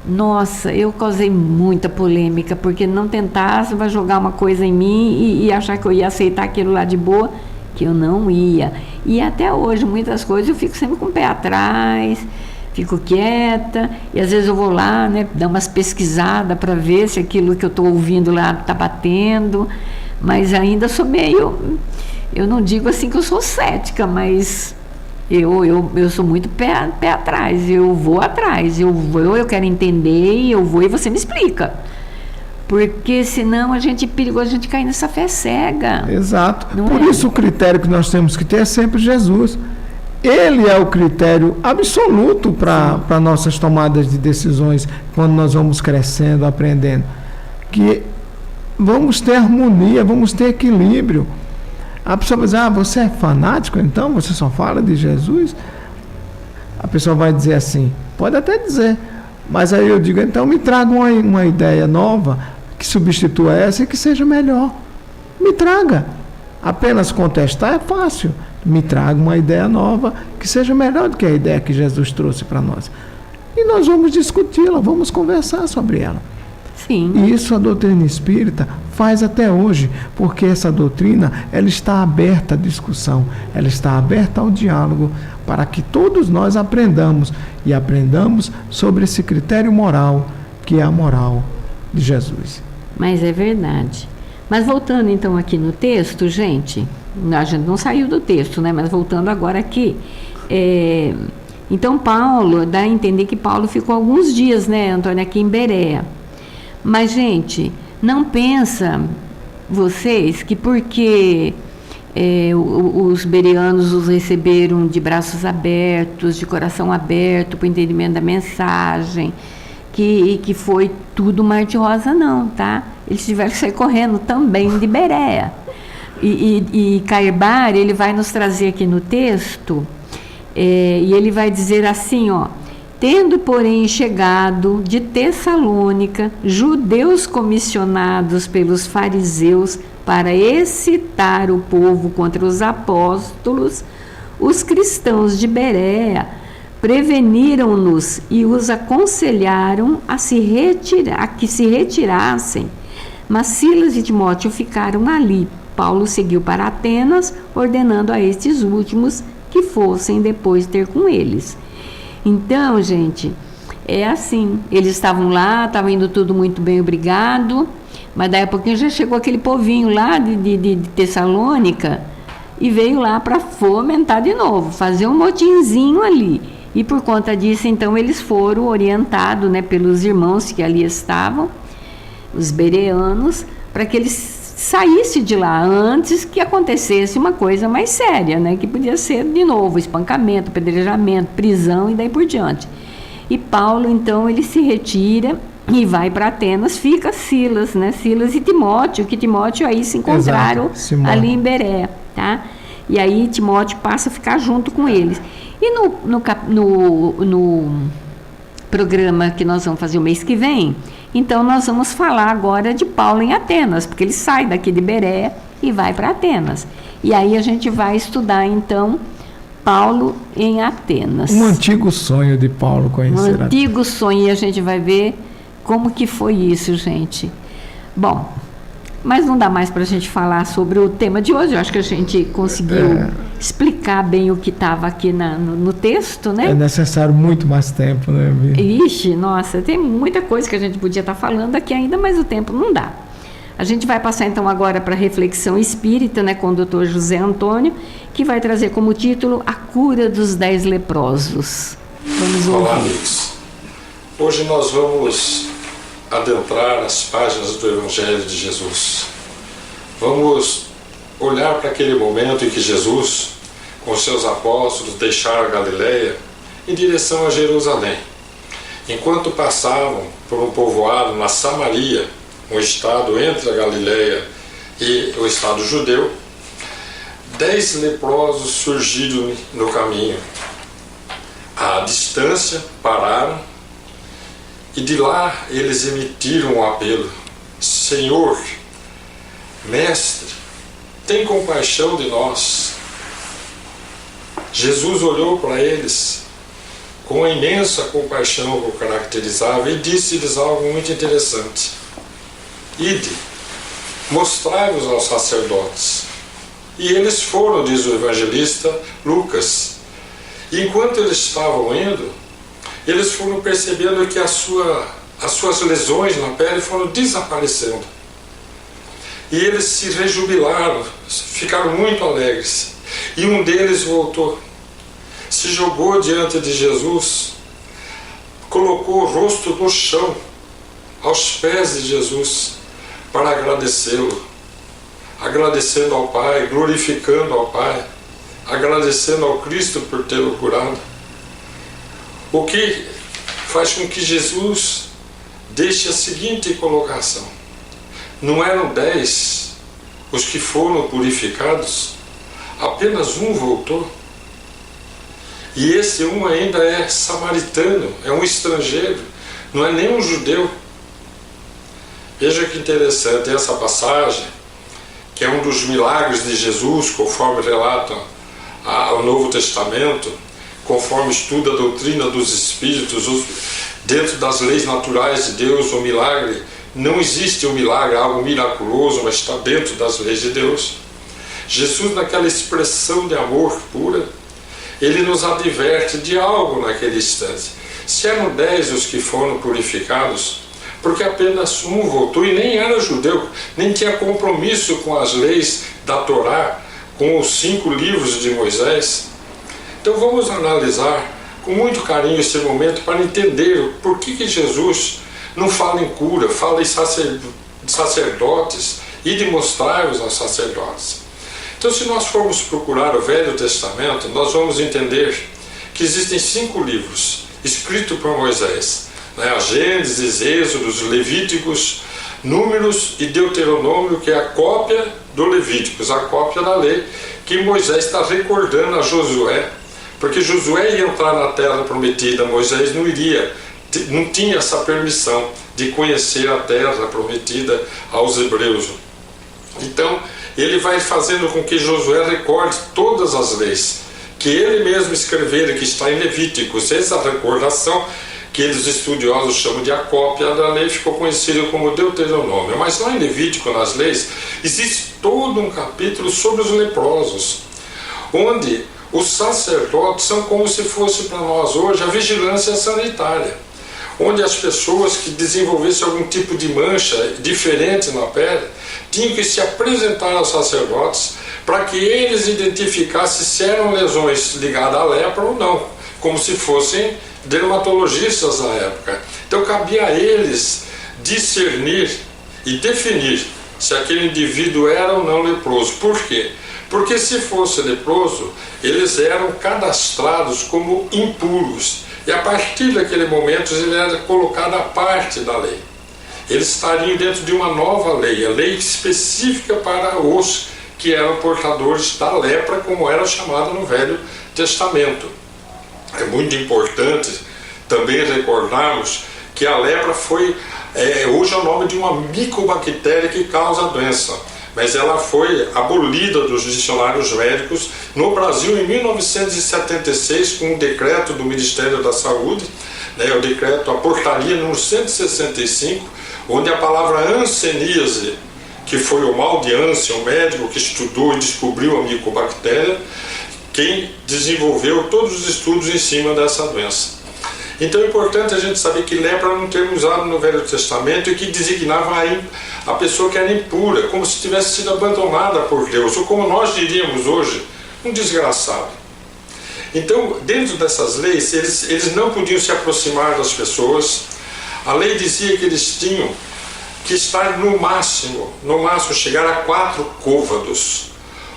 nossa, eu causei muita polêmica, porque não tentasse, vai jogar uma coisa em mim e achar que eu ia aceitar aquilo lá de boa, que eu não ia. E até hoje, muitas coisas eu fico sempre com o pé atrás, fico quieta, e às vezes eu vou lá, né, dar umas pesquisadas para ver se aquilo que eu estou ouvindo lá está batendo, mas ainda sou meio, eu não digo assim que eu sou cética, mas eu sou muito pé atrás, eu vou atrás, eu quero entender, eu vou e você me explica. Porque senão perigoso a gente cair nessa fé cega. Exato. Por isso o critério que nós temos que ter é sempre Jesus. Ele é o critério absoluto para nossas tomadas de decisões, quando nós vamos crescendo, aprendendo. Que vamos ter harmonia, vamos ter equilíbrio. A pessoa vai dizer, você é fanático, então você só fala de Jesus? A pessoa vai dizer assim, pode até dizer, mas aí eu digo, então me traga uma ideia nova, que substitua essa e que seja melhor. Me traga. Apenas contestar é fácil. Me traga uma ideia nova que seja melhor do que a ideia que Jesus trouxe para nós. E nós vamos discuti-la, vamos conversar sobre ela. Sim. E isso a doutrina espírita faz até hoje, porque essa doutrina ela está aberta à discussão, ela está aberta ao diálogo, para que todos nós aprendamos sobre esse critério moral, que é a moral de Jesus. Mas é verdade. Mas voltando então aqui no texto, gente, a gente não saiu do texto, né? Mas voltando agora aqui, então Paulo, dá a entender que Paulo ficou alguns dias, né, Antônio, aqui em Bereia. Mas, gente, não pensa vocês que porque os bereanos os receberam de braços abertos, de coração aberto para o entendimento da mensagem, que foi tudo mar de rosa, não, tá? Eles tiveram que sair correndo também de Bereia. E Cairbar, ele vai nos trazer aqui no texto, e ele vai dizer assim, ó, tendo, porém, chegado de Tessalônica, judeus comissionados pelos fariseus para excitar o povo contra os apóstolos, os cristãos de Bereia preveniram-nos e os aconselharam a que se retirassem. Mas Silas e Timóteo ficaram ali. Paulo seguiu para Atenas, ordenando a estes últimos que fossem depois ter com eles. Então, gente, é assim, eles estavam lá, estava indo tudo muito bem, obrigado, mas daí a pouquinho já chegou aquele povinho lá de Tessalônica e veio lá para fomentar de novo, fazer um motinzinho ali. E por conta disso, então, eles foram orientados, né, pelos irmãos que ali estavam, os bereanos, para que eles saíssem de lá antes que acontecesse uma coisa mais séria, né, que podia ser, de novo, espancamento, apedrejamento, prisão e daí por diante. E Paulo, então, ele se retira e vai para Atenas, fica Silas, né, Silas e Timóteo, que Timóteo aí se encontraram ali em Bereia, tá? E aí Timóteo passa a ficar junto com eles. E no programa que nós vamos fazer o mês que vem, então nós vamos falar agora de Paulo em Atenas, porque ele sai daqui de Bereia e vai para Atenas. E aí a gente vai estudar, então, Paulo em Atenas. Um antigo sonho de Paulo conhecer. Um antigo sonho, e a gente vai ver como que foi isso, gente. Bom, mas não dá mais para a gente falar sobre o tema de hoje. Eu acho que a gente conseguiu explicar bem o que estava aqui no texto, né? É necessário muito mais tempo, né, Bia? Ixi, nossa, tem muita coisa que a gente podia estar falando aqui ainda, mas o tempo não dá. A gente vai passar então agora para a reflexão espírita, né, com o Dr. José Antônio, que vai trazer como título A Cura dos 10 Leprosos. Vamos ouvir. Olá, amigos. Hoje nós vamos adentrar as páginas do Evangelho de Jesus. Vamos olhar para aquele momento em que Jesus, com seus apóstolos, deixaram a Galileia em direção a Jerusalém. Enquanto passavam por um povoado na Samaria, um estado entre a Galileia e o estado judeu, 10 leprosos surgiram no caminho. À distância, pararam, e de lá eles emitiram um apelo: Senhor, Mestre, tem compaixão de nós. Jesus olhou para eles com a imensa compaixão que o caracterizava e disse-lhes algo muito interessante: Ide, mostrai-vos aos sacerdotes. E eles foram, diz o evangelista Lucas. E enquanto eles estavam indo, eles foram percebendo que as suas lesões na pele foram desaparecendo. E eles se rejubilaram, ficaram muito alegres. E um deles voltou, se jogou diante de Jesus, colocou o rosto no chão, aos pés de Jesus, para agradecê-lo, agradecendo ao Pai, glorificando ao Pai, agradecendo ao Cristo por tê-lo curado. O que faz com que Jesus deixe a seguinte colocação: não eram 10 os que foram purificados, apenas um voltou. E esse um ainda é samaritano, é um estrangeiro, não é nem um judeu. Veja que interessante essa passagem, que é um dos milagres de Jesus, conforme relata o Novo Testamento, conforme estuda a doutrina dos Espíritos, dentro das leis naturais de Deus, o milagre, não existe um milagre, algo miraculoso, mas está dentro das leis de Deus. Jesus, naquela expressão de amor pura, ele nos adverte de algo naquele instante. Se eram 10 os que foram purificados, porque apenas um voltou, e nem era judeu, nem tinha compromisso com as leis da Torá, com os 5 livros de Moisés. Então vamos analisar com muito carinho esse momento para entender por que Jesus não fala em cura, fala em sacerdotes e de mostrar-os aos sacerdotes. Então, se nós formos procurar o Velho Testamento, nós vamos entender que existem 5 livros escritos por Moisés, né? A Gênesis, Êxodos, Levíticos, Números e Deuteronômio, que é a cópia do Levíticos, a cópia da lei que Moisés está recordando a Josué, porque Josué ia entrar na terra prometida, Moisés não tinha essa permissão de conhecer a terra prometida aos hebreus. Então, ele vai fazendo com que Josué recorde todas as leis que ele mesmo escrevera, que está em Levíticos. Essa recordação, que eles estudiosos chamam de a cópia da lei, ficou conhecida como Deuteronômio. Mas lá em Levítico, nas leis, existe todo um capítulo sobre os leprosos, onde os sacerdotes são como se fosse para nós hoje a vigilância sanitária, onde as pessoas que desenvolvessem algum tipo de mancha diferente na pele tinham que se apresentar aos sacerdotes para que eles identificassem se eram lesões ligadas à lepra ou não, como se fossem dermatologistas na época. Então cabia a eles discernir e definir se aquele indivíduo era ou não leproso. Por quê? Porque se fosse leproso, eles eram cadastrados como impuros, e a partir daquele momento ele era colocado à parte da lei. Eles estariam dentro de uma nova lei, a lei específica para os que eram portadores da lepra, como era chamada no Velho Testamento. É muito importante também recordarmos que a lepra foi, hoje é o nome de uma micobactéria que causa a doença, mas ela foi abolida dos dicionários médicos no Brasil em 1976 com um decreto do Ministério da Saúde, né, o decreto, a portaria número 165, onde a palavra hanseníase, que foi o mal de Hansen, o médico que estudou e descobriu a micobactéria, quem desenvolveu todos os estudos em cima dessa doença. Então é importante a gente saber que lepra é um termo usado no Velho Testamento e que designava a pessoa que era impura, como se tivesse sido abandonada por Deus, ou como nós diríamos hoje, um desgraçado. Então, dentro dessas leis, eles não podiam se aproximar das pessoas. A lei dizia que eles tinham que estar no máximo chegar a 4 côvados.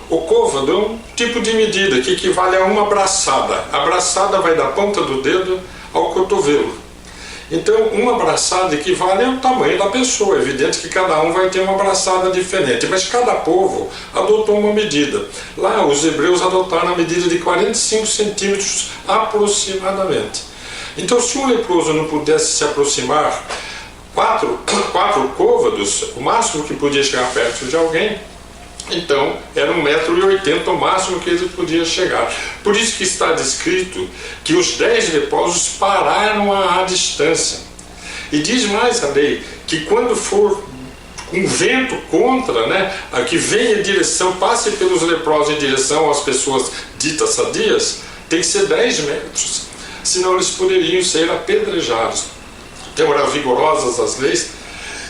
O côvado é um tipo de medida que equivale a uma braçada. A braçada vai da ponta do dedo ao cotovelo. Então, uma braçada equivale ao tamanho da pessoa. É evidente que cada um vai ter uma braçada diferente, mas cada povo adotou uma medida. Lá, os hebreus adotaram a medida de 45 centímetros aproximadamente. Então, se um leproso não pudesse se aproximar 4 côvados, o máximo que podia chegar perto de alguém, então era 1,80 m o máximo que ele podia chegar. Por isso que está descrito que os 10 leprosos pararam à distância. E diz mais a lei, que quando for um vento contra, né, que venha em direção, passe pelos leprosos em direção às pessoas ditas sadias, tem que ser 10 metros. senão eles poderiam ser apedrejados. Então eram rigorosas as leis,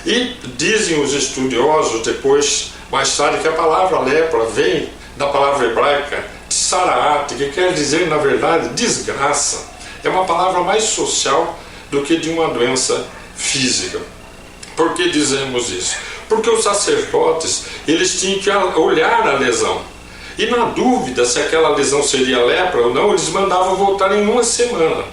e dizem os estudiosos depois, mais tarde, que a palavra lepra vem da palavra hebraica tsaraat, que quer dizer, na verdade, desgraça. É uma palavra mais social do que de uma doença física. Por que dizemos isso? Porque os sacerdotes, eles tinham que olhar a lesão. E na dúvida se aquela lesão seria lepra ou não, eles mandavam voltar em uma semana.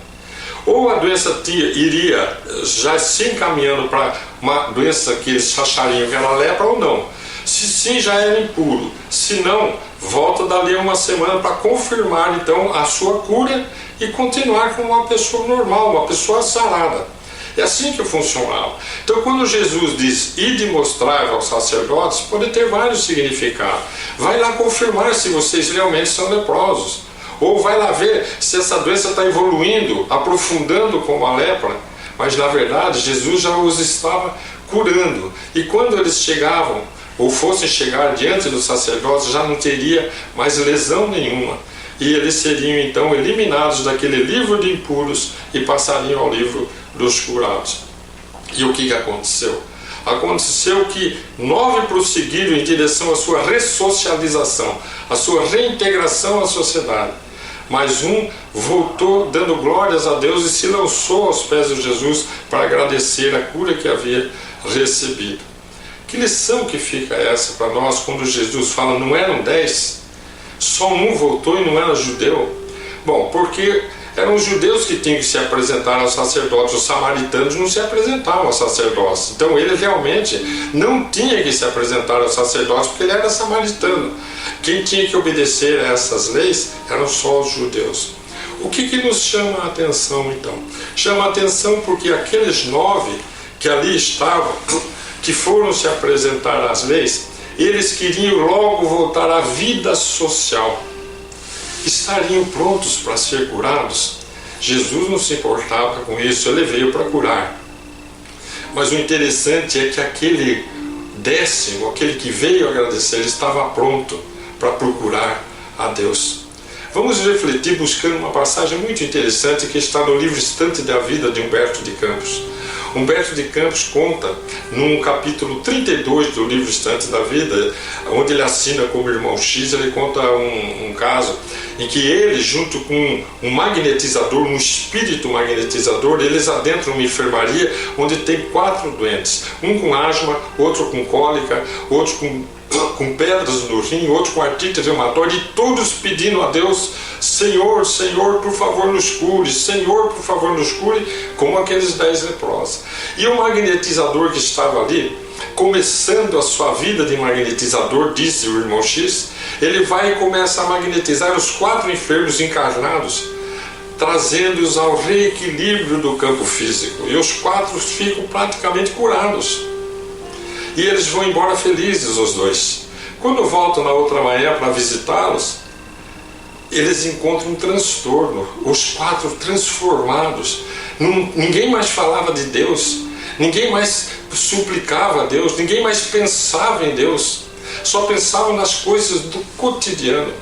Ou a doença iria já se encaminhando para uma doença que eles achariam que era lepra ou não. Se sim, já era impuro. Se não, volta dali a uma semana para confirmar então a sua cura e continuar como uma pessoa normal, uma pessoa sarada. É assim que funcionava. Então, quando Jesus diz ide mostrar aos sacerdotes, pode ter vários significados. Vai lá confirmar se vocês realmente são leprosos. Ou vai lá ver se essa doença está evoluindo, aprofundando como a lepra. Mas, na verdade, Jesus já os estava curando. E quando eles chegavam, ou fossem chegar diante dos sacerdotes, já não teria mais lesão nenhuma. E eles seriam, então, eliminados daquele livro de impuros e passariam ao livro dos curados. E o que aconteceu? Aconteceu que 9 prosseguiram em direção à sua ressocialização, à sua reintegração à sociedade. Mas um voltou dando glórias a Deus e se lançou aos pés de Jesus para agradecer a cura que havia recebido. Que lição que fica essa para nós quando Jesus fala, não eram 10? Só um voltou e não era judeu? Bom, porque eram os judeus que tinham que se apresentar aos sacerdotes, os samaritanos não se apresentavam aos sacerdotes. Então ele realmente não tinha que se apresentar aos sacerdotes porque ele era samaritano. Quem tinha que obedecer a essas leis eram só os judeus. O que nos chama a atenção então? Chama a atenção porque aqueles 9 que ali estavam, que foram se apresentar às leis, eles queriam logo voltar à vida social. Estariam prontos para ser curados? Jesus não se importava com isso, ele veio para curar. Mas o interessante é que aquele 10º, aquele que veio agradecer, ele estava pronto para procurar a Deus. Vamos refletir buscando uma passagem muito interessante que está no livro Estante da Vida de Humberto de Campos. Humberto de Campos conta, no capítulo 32 do livro Estante da Vida, onde ele assina como irmão X, ele conta um caso em que ele, junto com um magnetizador, um espírito magnetizador, eles adentram uma enfermaria onde tem 4 doentes. Um com asma, outro com cólica, outro com pedras no rim, outro com artrite reumatoide, e todos pedindo a Deus, Senhor, Senhor, por favor nos cure, Senhor, por favor nos cure, como aqueles 10 leprosos. E o magnetizador que estava ali, começando a sua vida de magnetizador, disse o irmão X, ele vai e começa a magnetizar os 4 enfermos encarnados, trazendo-os ao reequilíbrio do campo físico, e os 4 ficam praticamente curados. E eles vão embora felizes, os 2. Quando voltam na outra manhã para visitá-los, eles encontram um transtorno, os 4 transformados. Ninguém mais falava de Deus, ninguém mais suplicava a Deus, ninguém mais pensava em Deus, só pensavam nas coisas do cotidiano.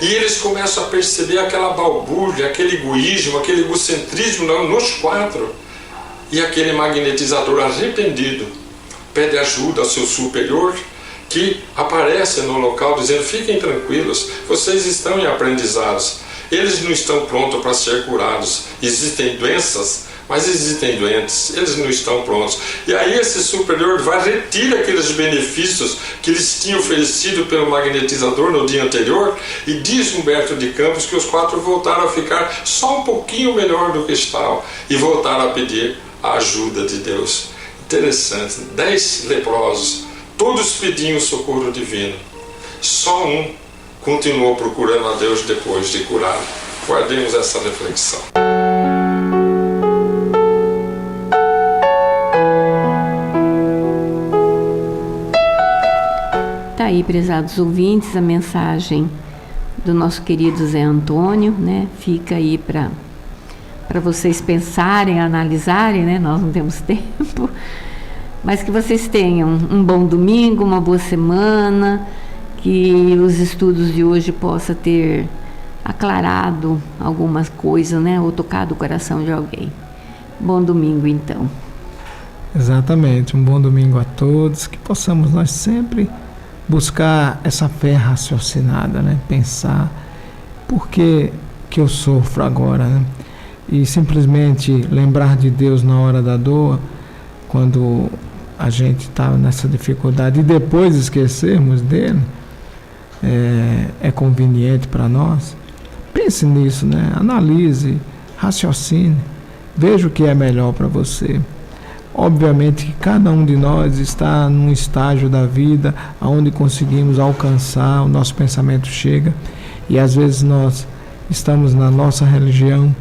E eles começam a perceber aquela balbúrdia, aquele egoísmo, aquele egocentrismo nos 4. E aquele magnetizador arrependido pede ajuda ao seu superior, que aparece no local dizendo, fiquem tranquilos, vocês estão em aprendizados, eles não estão prontos para ser curados, existem doenças, mas existem doentes, eles não estão prontos. E aí esse superior vai retirar aqueles benefícios que eles tinham oferecido pelo magnetizador no dia anterior, e diz Humberto de Campos que os 4 voltaram a ficar só um pouquinho melhor do que estavam, e voltaram a pedir a ajuda de Deus. Interessante, 10 leprosos, todos pediam socorro divino, só um continuou procurando a Deus depois de curado. Guardemos essa reflexão. Tá aí, prezados ouvintes, a mensagem do nosso querido Zé Antônio, né? Fica aí para vocês pensarem, analisarem, né? Nós não temos tempo, mas que vocês tenham um bom domingo, uma boa semana, que os estudos de hoje possam ter aclarado algumas coisas, né? Ou tocado o coração de alguém. Bom domingo, então. Exatamente, um bom domingo a todos, que possamos nós sempre buscar essa fé raciocinada, né? Pensar por que eu sofro agora, né? E simplesmente lembrar de Deus na hora da dor, quando a gente está nessa dificuldade, e depois esquecermos dele, é conveniente para nós. Pense nisso, né? Analise, raciocine, veja o que é melhor para você. Obviamente que cada um de nós está num estágio da vida onde conseguimos alcançar, o nosso pensamento chega, e às vezes nós estamos na nossa religião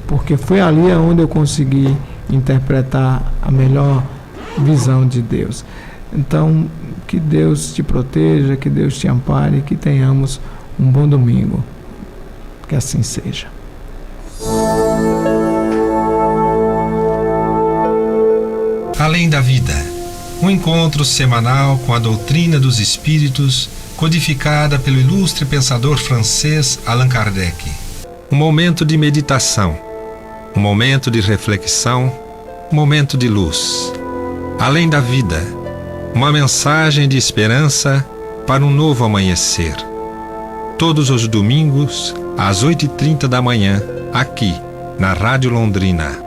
porque foi ali onde eu consegui interpretar a melhor visão de Deus. Então, que Deus te proteja, que Deus te ampare, que tenhamos um bom domingo. Que assim seja. Além da vida, um encontro semanal com a doutrina dos espíritos, codificada pelo ilustre pensador francês Allan Kardec. Um momento de meditação, um momento de reflexão, um momento de luz. Além da vida, uma mensagem de esperança para um novo amanhecer. Todos os domingos, às 8h30 da manhã, aqui, na Rádio Londrina.